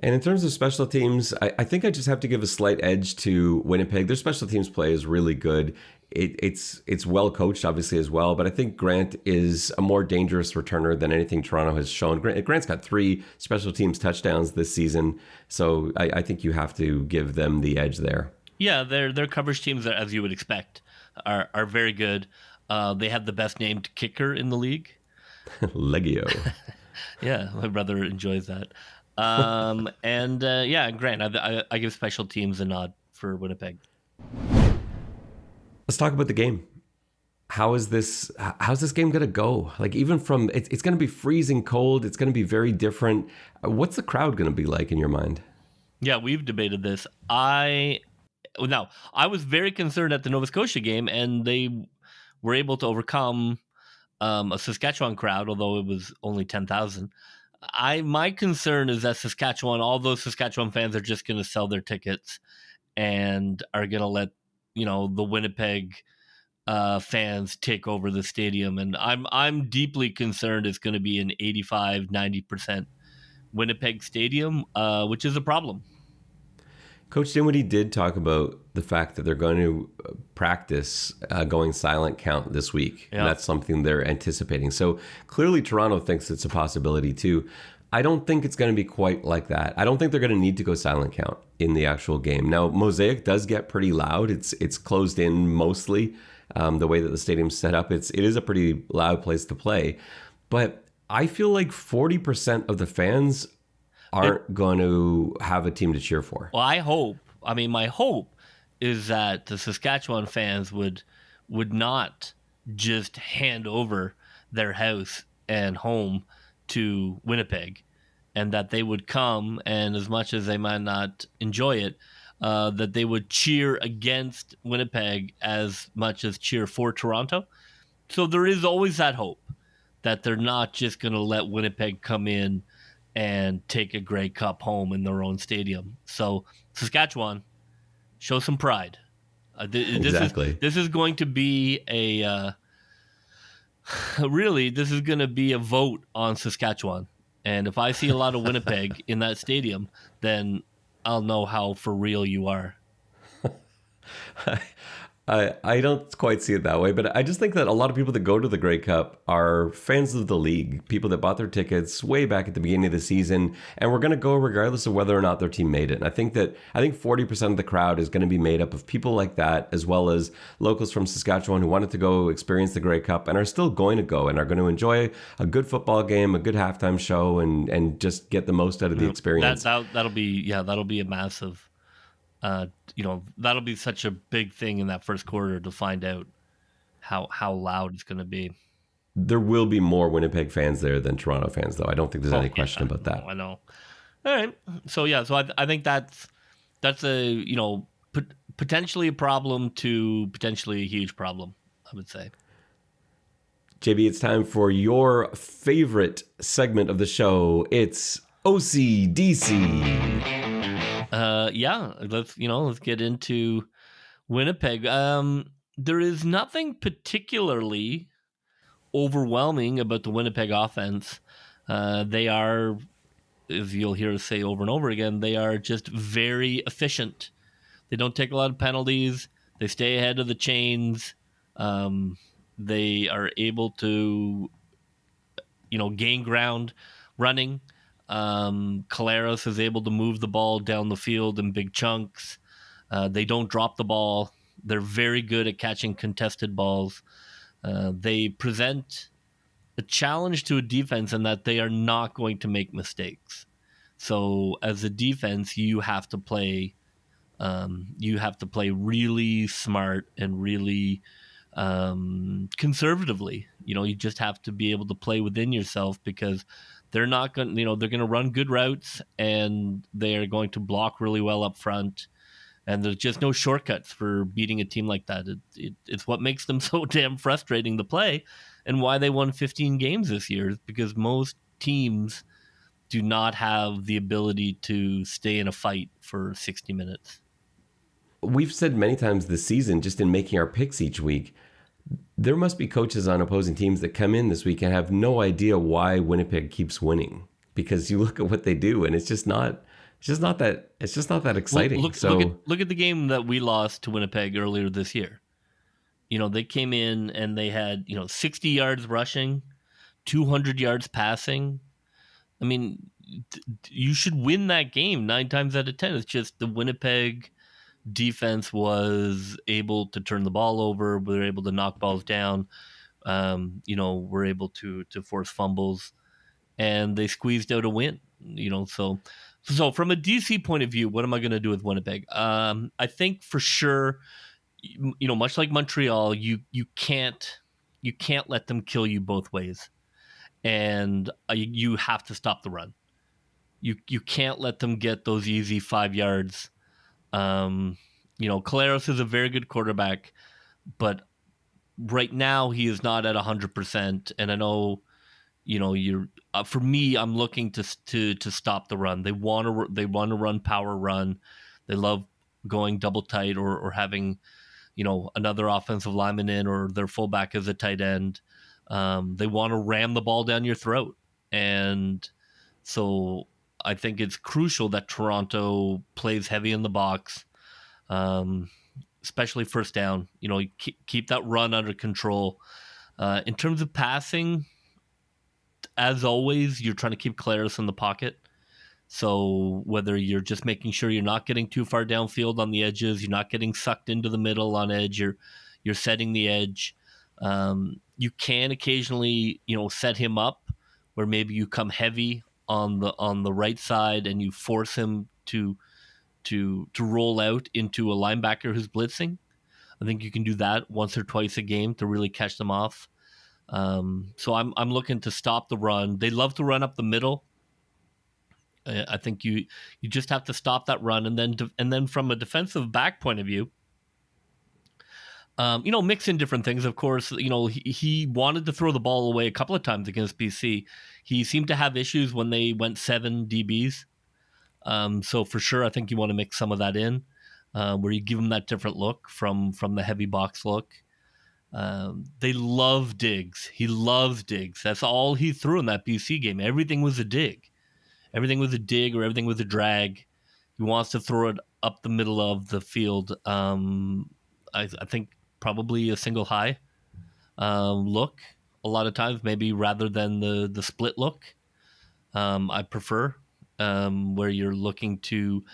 And in terms of special teams, I think I just have to give a slight edge to Winnipeg. Their special teams play is really good. It's well coached, obviously, as well. But I think Grant is a more dangerous returner than anything Toronto has shown. Grant's got 3 special teams touchdowns this season. So I think you have to give them the edge there. Yeah, their coverage teams, as you would expect, are very good. They have the best named kicker in the league. Legio. Yeah, my brother enjoys that. Grant, I give special teams a nod for Winnipeg. Let's talk about the game. How's this game going to go? Like, even from, it's going to be freezing cold. It's going to be very different. What's the crowd going to be like in your mind? Yeah, we've debated this. I was very concerned at the Nova Scotia game, and they were able to overcome a Saskatchewan crowd, although it was only 10,000. My concern is that Saskatchewan, all those Saskatchewan fans are just going to sell their tickets and are going to let the Winnipeg fans take over the stadium, and I'm deeply concerned it's going to be an 85-90% Winnipeg stadium, which is a problem. Coach Dinwiddie did talk about the fact that they're going to practice going silent count this week. Yeah. And that's something they're anticipating. So clearly Toronto thinks it's a possibility too. I don't think it's going to be quite like that. I don't think they're going to need to go silent count in the actual game. Now, Mosaic does get pretty loud. It's closed in mostly. The way that the stadium's set up, it is a pretty loud place to play. But I feel like 40% of the fans aren't going to have a team to cheer for. Well, my hope is that the Saskatchewan fans would not just hand over their house and home to Winnipeg and that they would come, and as much as they might not enjoy it, that they would cheer against Winnipeg as much as cheer for Toronto. So there is always that hope that they're not just going to let Winnipeg come in and take a Grey Cup home in their own stadium. So Saskatchewan, show some pride. Exactly. This is going to be a really, this is going to be a vote on Saskatchewan. And if I see a lot of Winnipeg in that stadium, then I'll know how for real you are. I don't quite see it that way, but I just think that a lot of people that go to the Grey Cup are fans of the league, people that bought their tickets way back at the beginning of the season, and we're going to go regardless of whether or not their team made it. And I think 40% of the crowd is going to be made up of people like that, as well as locals from Saskatchewan who wanted to go experience the Grey Cup and are still going to go and are going to enjoy a good football game, a good halftime show, and just get the most out of the experience. That'll be a massive. That'll be such a big thing in that first quarter to find out how loud it's going to be. There will be more Winnipeg fans there than Toronto fans, though. I don't think there's any question about that. I know. All right. So I think that's a potentially a problem to potentially a huge problem, I would say. JB, it's time for your favorite segment of the show. It's OCDC. Let's get into Winnipeg. There is nothing particularly overwhelming about the Winnipeg offense. They are, as you'll hear us say over and over again, they are just very efficient. They don't take a lot of penalties. They stay ahead of the chains. They are able to, gain ground running. Collaros is able to move the ball down the field in big chunks. They don't drop the ball. They're very good at catching contested balls. They present a challenge to a defense in that they are not going to make mistakes. So as a defense, you have to play really smart and really conservatively. You just have to be able to play within yourself, because they're not going, they're going to run good routes and they're going to block really well up front. And there's just no shortcuts for beating a team like that. It's what makes them so damn frustrating to play, and why they won 15 games this year, is because most teams do not have the ability to stay in a fight for 60 minutes. We've said many times this season, just in making our picks each week, there must be coaches on opposing teams that come in this week and have no idea why Winnipeg keeps winning, because you look at what they do and it's just not that exciting. Look at the game that we lost to Winnipeg earlier this year. They came in and they had 60 yards rushing, 200 yards passing. I mean, you should win that game 9 times out of 10. It's just the Winnipeg defense was able to turn the ball over. We were able to knock balls down. We're able to force fumbles, and they squeezed out a win. So from a DC point of view, what am I going to do with Winnipeg? I think for sure, much like Montreal, you can't let them kill you both ways, and you have to stop the run. You can't let them get those easy 5 yards. Collaros is a very good quarterback, but right now he is not at 100%. And I know, you're for me, I'm looking to stop the run. They want to run power run. They love going double tight or having, another offensive lineman in, or their fullback as a tight end. They want to ram the ball down your throat. And so I think it's crucial that Toronto plays heavy in the box, especially first down. Keep that run under control. In terms of passing, as always, you're trying to keep Collaros in the pocket. So whether you're just making sure you're not getting too far downfield on the edges, you're not getting sucked into the middle on edge, you're setting the edge. You can occasionally, set him up where maybe you come heavy on the right side and you force him to roll out into a linebacker who's blitzing. I think you can do that once or twice a game to really catch them off. So I'm looking to stop the run. They love to run up the middle. I think you just have to stop that run, and then from a defensive back point of view, mix in different things. Of course, he wanted to throw the ball away a couple of times against BC. He seemed to have issues when they went 7 DBs. So for sure, I think you want to mix some of that in, where you give him that different look from the heavy box look. They love digs. He loves digs. That's all he threw in that BC game. Everything was a dig. Everything was a dig or everything was a drag. He wants to throw it up the middle of the field. I think probably a single high look a lot of times, maybe rather than the split look. I prefer where you're looking to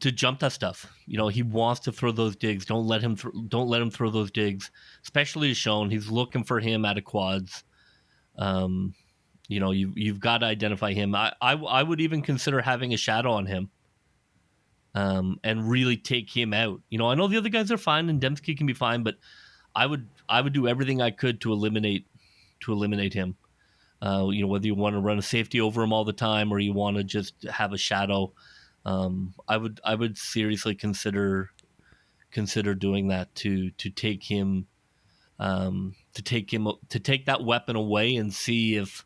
jump that stuff. He wants to throw those digs. Don't let him throw those digs, especially as shown. He's looking for him out of quads. You've got to identify him. I would even consider having a shadow on him, and really take him out. I know the other guys are fine and Dembski can be fine, but I would do everything I could to eliminate him. Whether you want to run a safety over him all the time or you want to just have a shadow, I would seriously consider doing that to take him, to take that weapon away and see if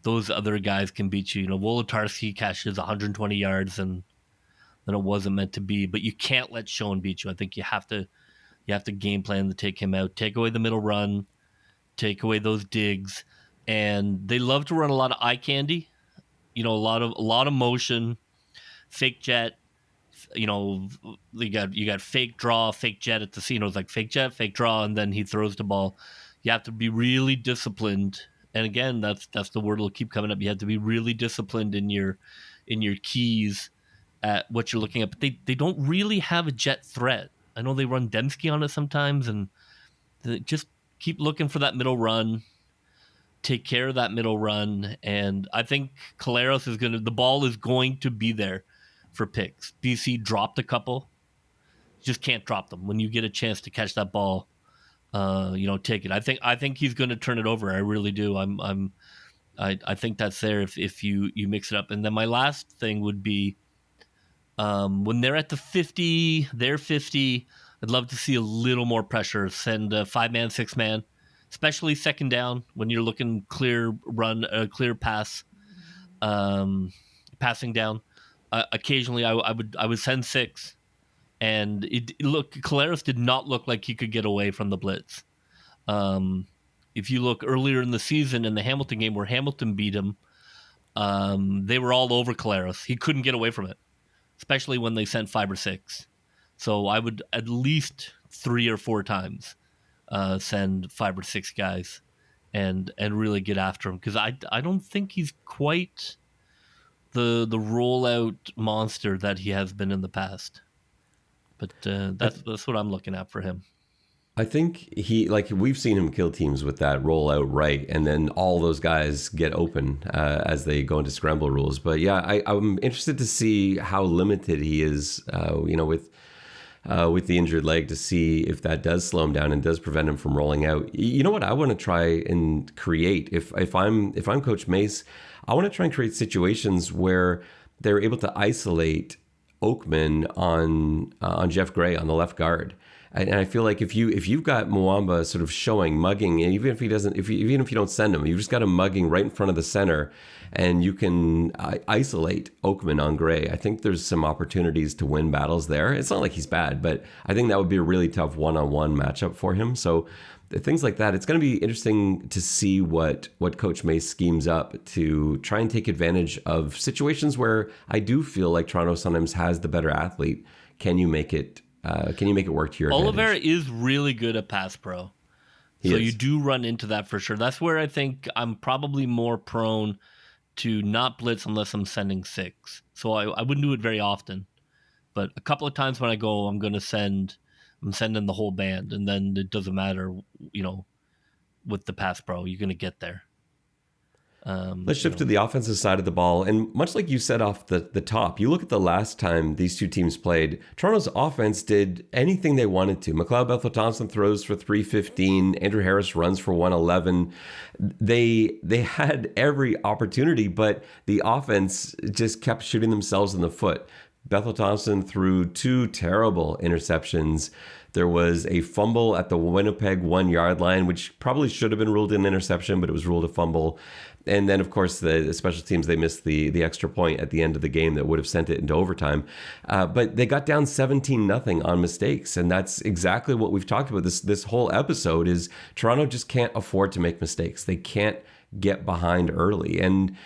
those other guys can beat you. Wolodarski catches 120 yards and then it wasn't meant to be, but you can't let Schoen beat you. I think you have to game plan to take him out, take away the middle run, take away those digs. And they love to run a lot of eye candy, a lot of motion, fake jet. You got fake draw, fake jet at the scene. It was like fake jet, fake draw, and then he throws the ball. You have to be really disciplined. And again, that's the word that'll keep coming up. You have to be really disciplined in your keys at what you're looking at. But they don't really have a jet threat. I know they run Dembski on it sometimes, and they just keep looking for that middle run. Take care of that middle run, and I think Collaros the ball is going to be there for picks. BC dropped a couple, just can't drop them. When you get a chance to catch that ball, take it. I think he's going to turn it over. I really do. I think that's there if you mix it up. And then my last thing would be when they're at the 50, they're 50. I'd love to see a little more pressure. Send a 5-man, 6-man. Especially second down when you're looking clear pass, passing down. Occasionally, I would send 6, and Collaros did not look like he could get away from the blitz. If you look earlier in the season in the Hamilton game where Hamilton beat him, they were all over Collaros. He couldn't get away from it, especially when they sent 5 or 6. So I would at least 3 or 4 times. Send 5 or 6 guys and really get after him, because I don't think he's quite the rollout monster that he has been in the past. But that's what I'm looking at for him. I think we've seen him kill teams with that rollout right, and then all those guys get open as they go into scramble rules. But yeah, I'm interested to see how limited he is, with the injured leg, to see if that does slow him down and does prevent him from rolling out. You know what I want to try and create? If I'm Coach Mace, I want to try and create situations where they're able to isolate Oakman on Jeff Gray on the left guard. And I feel like if you've got Mwamba sort of mugging, and even if you don't send him, you've just got him mugging right in front of the center, and you can isolate Oakman on Gray. I think there's some opportunities to win battles there. It's not like he's bad, but I think that would be a really tough one-on-one matchup for him. So things like that, it's going to be interesting to see what Coach Mace schemes up to try and take advantage of situations where I do feel like Toronto sometimes has the better athlete. Can you make it work to your advantage? Oliveira is really good at pass pro. You do run into that for sure. That's where I think I'm probably more prone to not blitz unless I'm sending 6. So I wouldn't do it very often. But a couple of times when I go, I'm sending the whole band, and then it doesn't matter, with the pass pro, you're going to get there. Let's shift to the offensive side of the ball. And much like you said off the top, you look at the last time these two teams played, Toronto's offense did anything they wanted to. McLeod Bethel-Thompson throws for 315. Andrew Harris runs for 111. They had every opportunity, but the offense just kept shooting themselves in the foot. Bethel-Thompson threw 2 terrible interceptions. There was a fumble at the Winnipeg 1-yard line, which probably should have been ruled an interception, but it was ruled a fumble. And then, of course, the special teams, they missed the extra point at the end of the game that would have sent it into overtime. But they got down 17-0 on mistakes. And that's exactly what we've talked about this whole episode is Toronto just can't afford to make mistakes. They can't get behind early. And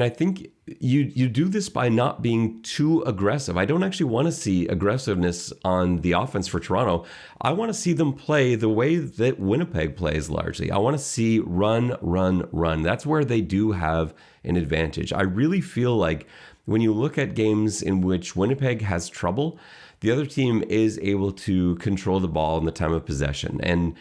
I think you do this by not being too aggressive. I don't actually want to see aggressiveness on the offense for Toronto. I want to see them play the way that Winnipeg plays largely. I want to see run, run, run. That's where they do have an advantage. I really feel like when you look at games in which Winnipeg has trouble, the other team is able to control the ball in the time of possession. And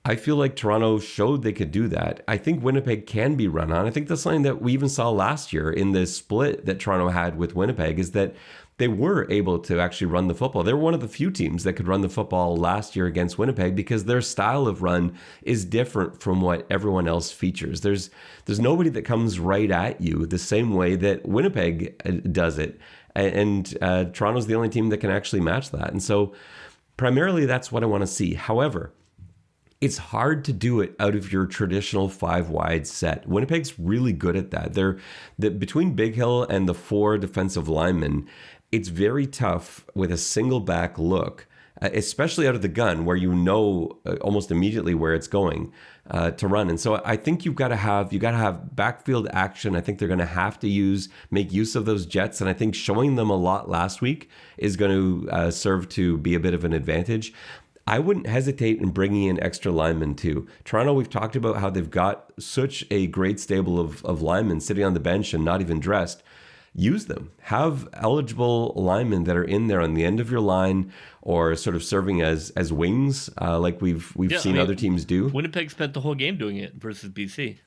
I feel like Toronto showed they could do that. I think Winnipeg can be run on. I think that's something that we even saw last year in the split that Toronto had with Winnipeg is that they were able to actually run the football. They were one of the few teams that could run the football last year against Winnipeg because their style of run is different from what everyone else features. There's nobody that comes right at you the same way that Winnipeg does it. And Toronto's the only team that can actually match that. And so primarily that's what I want to see. However, it's hard to do it out of your traditional 5-wide set. Winnipeg's really good at that. Between Big Hill and the 4 defensive linemen, it's very tough with a single back look, especially out of the gun where you know almost immediately where it's going to run. And so I think you got to have backfield action. I think they're going to have to make use of those jets. And I think showing them a lot last week is going to serve to be a bit of an advantage. I wouldn't hesitate in bringing in extra linemen too. Toronto, we've talked about how they've got such a great stable of linemen sitting on the bench and not even dressed. Use them. Have eligible linemen that are in there on the end of your line or sort of serving as wings like we've seen other teams do. Winnipeg spent the whole game doing it versus BC.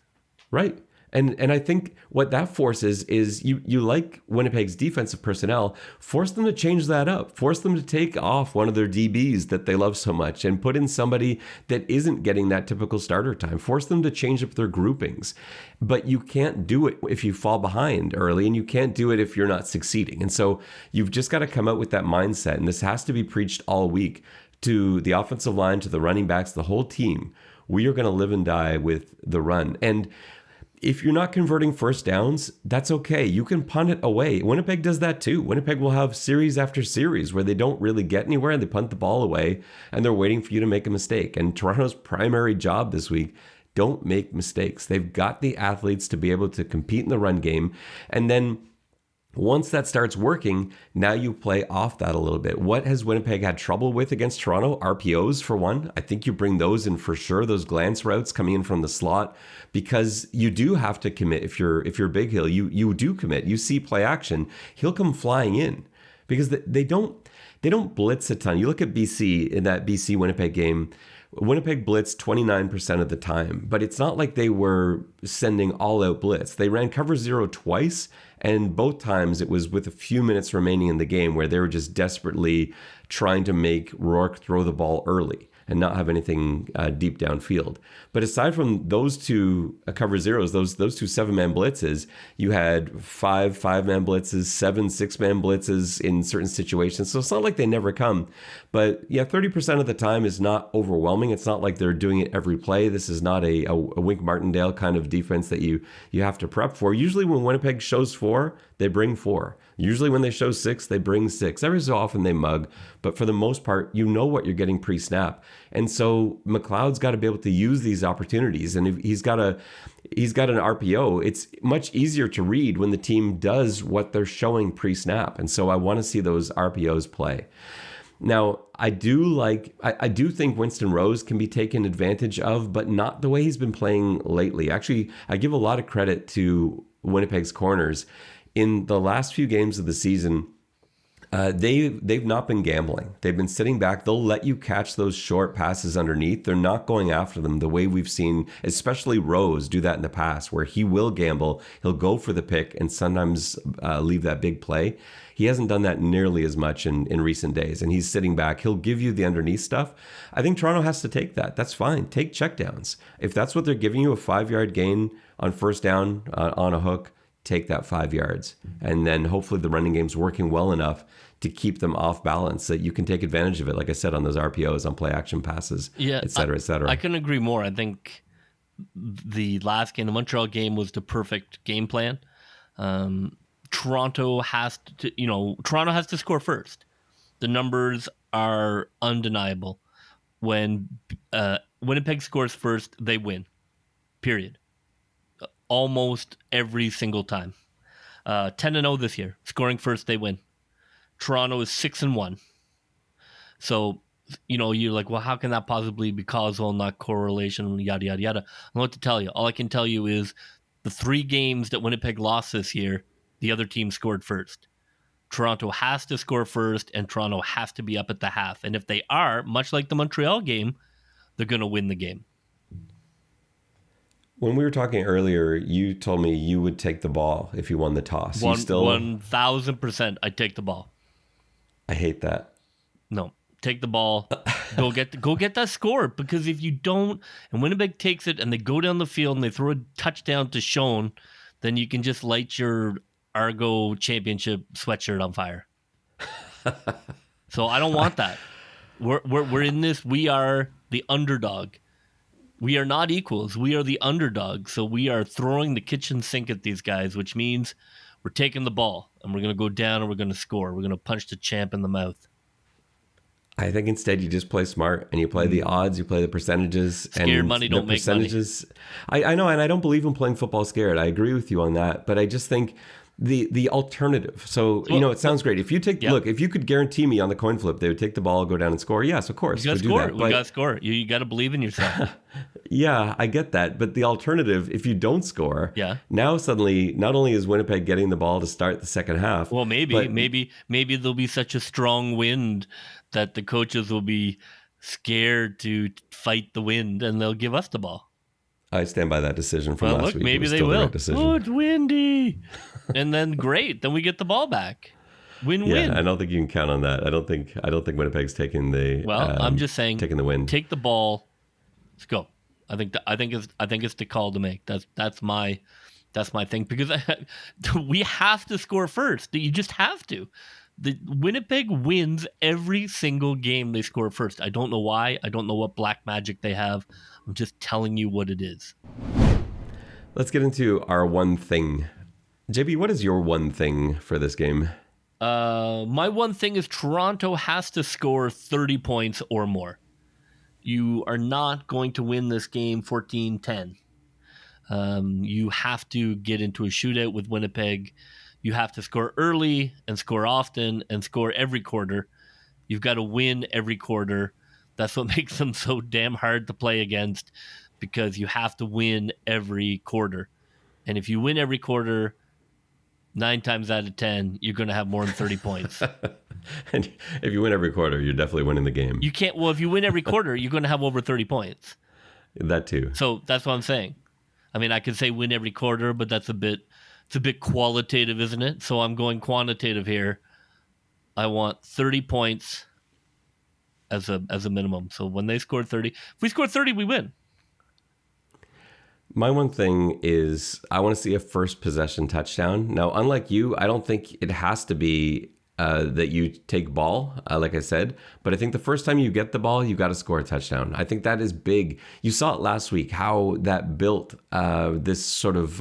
Right. And I think what that forces is you like Winnipeg's defensive personnel, force them to change that up. Force them to take off one of their DBs that they love so much and put in somebody that isn't getting that typical starter time. Force them to change up their groupings. But you can't do it if you fall behind early, and you can't do it if you're not succeeding. And so you've just got to come out with that mindset. And this has to be preached all week to the offensive line, to the running backs, the whole team. We are going to live and die with the run. And if you're not converting first downs, that's okay. You can punt it away. Winnipeg does that too. Winnipeg will have series after series where they don't really get anywhere and they punt the ball away and they're waiting for you to make a mistake. And Toronto's primary job this week, don't make mistakes. They've got the athletes to be able to compete in the run game. And then once that starts working, now you play off that a little bit. What has Winnipeg had trouble with against Toronto? RPOs, for one. I think you bring those in for sure, those glance routes coming in from the slot, because you do have to commit. If you're Big Hill, you do commit. You see play action, he'll come flying in because they don't blitz a ton. You look at BC in that BC Winnipeg game. Winnipeg blitzed 29% of the time, but it's not like they were sending all-out blitz. They ran cover 0 twice, and both times it was with a few minutes remaining in the game where they were just desperately trying to make Rourke throw the ball early and not have anything deep downfield. But aside from those two cover zeros, those two 7-man blitzes, you had 5 5-man blitzes, 7 6-man blitzes in certain situations. So it's not like they never come. But yeah, 30% of the time is not overwhelming. It's not like they're doing it every play. This is not a Wink Martindale kind of defense that you have to prep for. Usually when Winnipeg shows 4, they bring 4. Usually when they show 6, they bring 6. Every so often they mug, but for the most part, you know what you're getting pre-snap. And so McLeod's got to be able to use these opportunities. And if he's got an RPO, it's much easier to read when the team does what they're showing pre-snap. And so I want to see those RPOs play. Now, I do think Winston Rose can be taken advantage of, but not the way he's been playing lately. Actually, I give a lot of credit to Winnipeg's corners. In the last few games of the season, They've not been gambling. They've been sitting back. They'll let you catch those short passes underneath. They're not going after them the way we've seen, especially Rose do that in the past, where he will gamble. He'll go for the pick and sometimes leave that big play. He hasn't done that nearly as much in recent days, and he's sitting back. He'll give you the underneath stuff. I think Toronto has to take that. That's fine. Take checkdowns. If that's what they're giving you, a 5-yard gain on first down on a hook, take that 5 yards. And then hopefully the running game's working well enough to keep them off balance that you can take advantage of it, like I said, on those RPOs, on play action passes, et cetera, et cetera. I couldn't agree more. I think the last game, the Montreal game, was the perfect game plan. Toronto has to score first. The numbers are undeniable. When Winnipeg scores first, they win. Period. Almost every single time. 10-0 this year. Scoring first, they win. Toronto is 6-1. So, you're like, well, how can that possibly be causal, not correlation, yada, yada, yada. I don't know what to tell you. All I can tell you is the 3 games that Winnipeg lost this year, the other team scored first. Toronto has to score first, and Toronto has to be up at the half. And if they are, much like the Montreal game, they're going to win the game. When we were talking earlier, you told me you would take the ball if you won the toss. 1,000% I'd take the ball. I hate that. No, take the ball. Go get that score, because if you don't, and Winnipeg takes it and they go down the field and they throw a touchdown to Schoen, then you can just light your Argo championship sweatshirt on fire. So I don't want that. We're in this. We are the underdog. We are not equals. We are the underdog. So we are throwing the kitchen sink at these guys, which means we're taking the ball and we're going to go down and we're going to score. We're going to punch the champ in the mouth. I think instead you just play smart and you play the odds, you play the percentages. Scared money don't make money. I know, and I don't believe in playing football scared. I agree with you on that. But I just think the alternative. So, it sounds great. If you if you could guarantee me on the coin flip, they would take the ball, go down and score. Yes, of course. You got to score. We got to score. You got to believe in yourself. Yeah, I get that. But the alternative, if you don't score, now suddenly not only is Winnipeg getting the ball to start the second half. Well, maybe there'll be such a strong wind that the coaches will be scared to fight the wind and they'll give us the ball. I stand by that decision from last week. Maybe they will. Oh, it's windy. And then great. Then we get the ball back. Win-win. Yeah, I don't think you can count on that. I don't think Winnipeg's taking the. Well, I'm just saying, taking the win. Take the ball. Let's go. I think it's the call to make. That's my thing, because we have to score first. You just have to. The Winnipeg wins every single game they score first. I don't know why. I don't know what black magic they have. I'm just telling you what it is. Let's get into our one thing. JB, what is your one thing for this game? My one thing is Toronto has to score 30 points or more. You are not going to win this game 14-10. You have to get into a shootout with Winnipeg. You have to score early and score often and score every quarter. You've got to win every quarter. That's what makes them so damn hard to play against, because you have to win every quarter. And if you win every quarter, 9 times out of 10, you're going to have more than 30 points. And if you win every quarter, you're definitely winning the game. You can't. Well, if you win every quarter, you're going to have over 30 points. That too. So that's what I'm saying. I mean, I could say win every quarter, but it's a bit qualitative, isn't it? So I'm going quantitative here. I want 30 points as a minimum. So when they score 30, if we score 30, we win. My one thing is I want to see a first possession touchdown. Now, unlike you, I don't think it has to be that you take ball, like I said. But I think the first time you get the ball, you got to score a touchdown. I think that is big. You saw it last week, how that built this sort of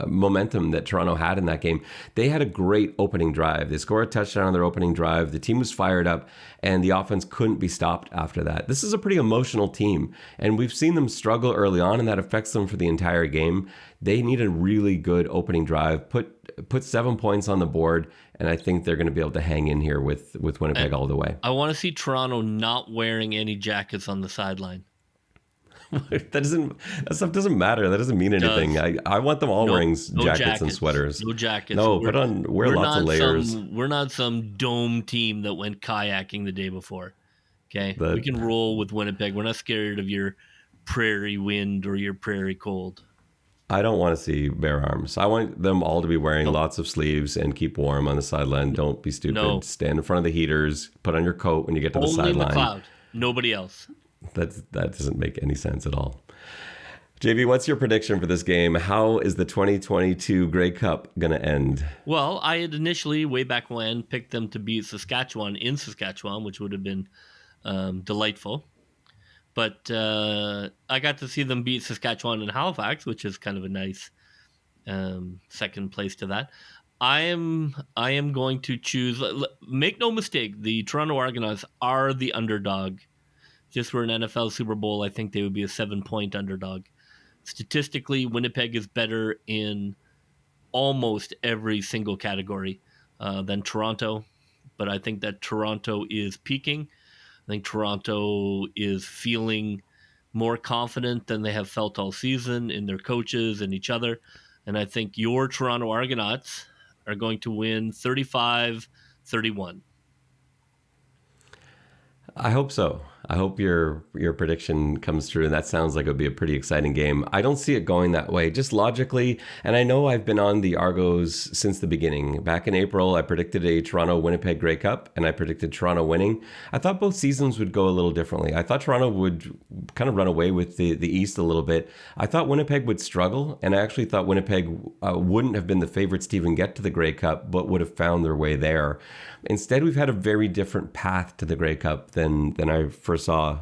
momentum that Toronto had in that game. They had a great opening drive. They scored a touchdown on their opening drive. The team was fired up, and the offense couldn't be stopped after that. This is a pretty emotional team, and we've seen them struggle early on, and that affects them for the entire game. They need a really good opening drive, put 7 points on the board, and I think they're going to be able to hang in here with Winnipeg all the way. I want to see Toronto not wearing any jackets on the sideline. That stuff doesn't matter. That doesn't mean anything. I want them all wearing jackets and sweaters. No jackets. No, wear lots of layers. We're not some dome team that went kayaking the day before. Okay, we can roll with Winnipeg. We're not scared of your prairie wind or your prairie cold. I don't want to see bare arms. I want them all to be wearing lots of sleeves and keep warm on the sideline. Don't be stupid. No. Stand in front of the heaters. Put on your coat when you get to the sideline. Only McLeod. Nobody else. That doesn't make any sense at all. JB, what's your prediction for this game? How is the 2022 Grey Cup going to end? Well, I had initially, way back when, picked them to beat Saskatchewan in Saskatchewan, which would have been delightful. But I got to see them beat Saskatchewan in Halifax, which is kind of a nice second place to that. I am going to choose. Make no mistake, the Toronto Argonauts are the underdog. If this were an NFL Super Bowl, I think they would be a 7-point underdog. Statistically, Winnipeg is better in almost every single category than Toronto, but I think that Toronto is peaking. I think Toronto is feeling more confident than they have felt all season in their coaches and each other. And I think your Toronto Argonauts are going to win 35-31. I hope so. I hope your prediction comes true, and that sounds like it would be a pretty exciting game. I don't see it going that way, just logically, and I know I've been on the Argos since the beginning. Back in April, I predicted a Toronto-Winnipeg Grey Cup, and I predicted Toronto winning. I thought both seasons would go a little differently. I thought Toronto would kind of run away with the East a little bit. I thought Winnipeg would struggle, and I actually thought Winnipeg wouldn't have been the favorites to even get to the Grey Cup, but would have found their way there. Instead, we've had a very different path to the Grey Cup than I first saw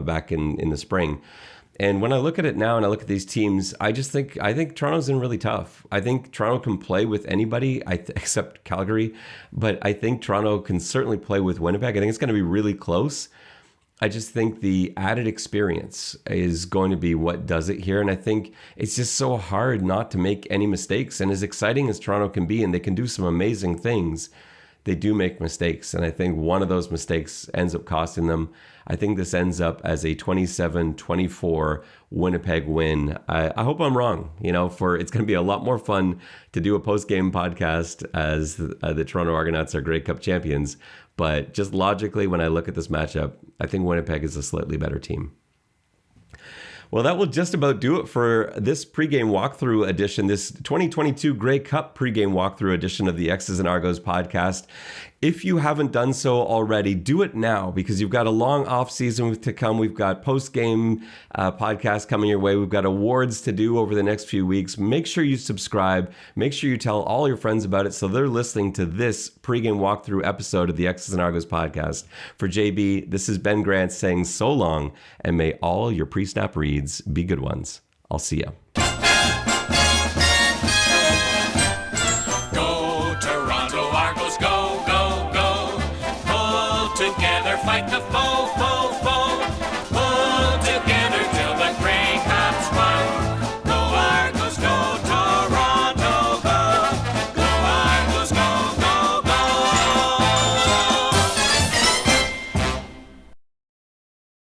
back in the spring. And when I look at it now and I look at these teams, I think Toronto's in really tough. I think Toronto can play with anybody except Calgary, but I think Toronto can certainly play with Winnipeg. I think it's going to be really close. I just think the added experience is going to be what does it here. And I think it's just so hard not to make any mistakes. And as exciting as Toronto can be, and they can do some amazing things, they do make mistakes. And I think one of those mistakes ends up costing them. I think this ends up as a 27-24 Winnipeg win. I hope I'm wrong. It's going to be a lot more fun to do a post-game podcast as the Toronto Argonauts are Grey Cup champions. But just logically, when I look at this matchup, I think Winnipeg is a slightly better team. Well, that will just about do it for this pregame walkthrough edition, this 2022 Grey Cup pregame walkthrough edition of the X's and Argos podcast. If you haven't done so already, do it now because you've got a long off season to come. We've got post-game podcasts coming your way. We've got awards to do over the next few weeks. Make sure you subscribe. Make sure you tell all your friends about it so they're listening to this pregame walkthrough episode of the X's and Argos podcast. For JB, this is Ben Grant saying so long, and may all your pre-snap reads be good ones. I'll see you. Together, fight the foe.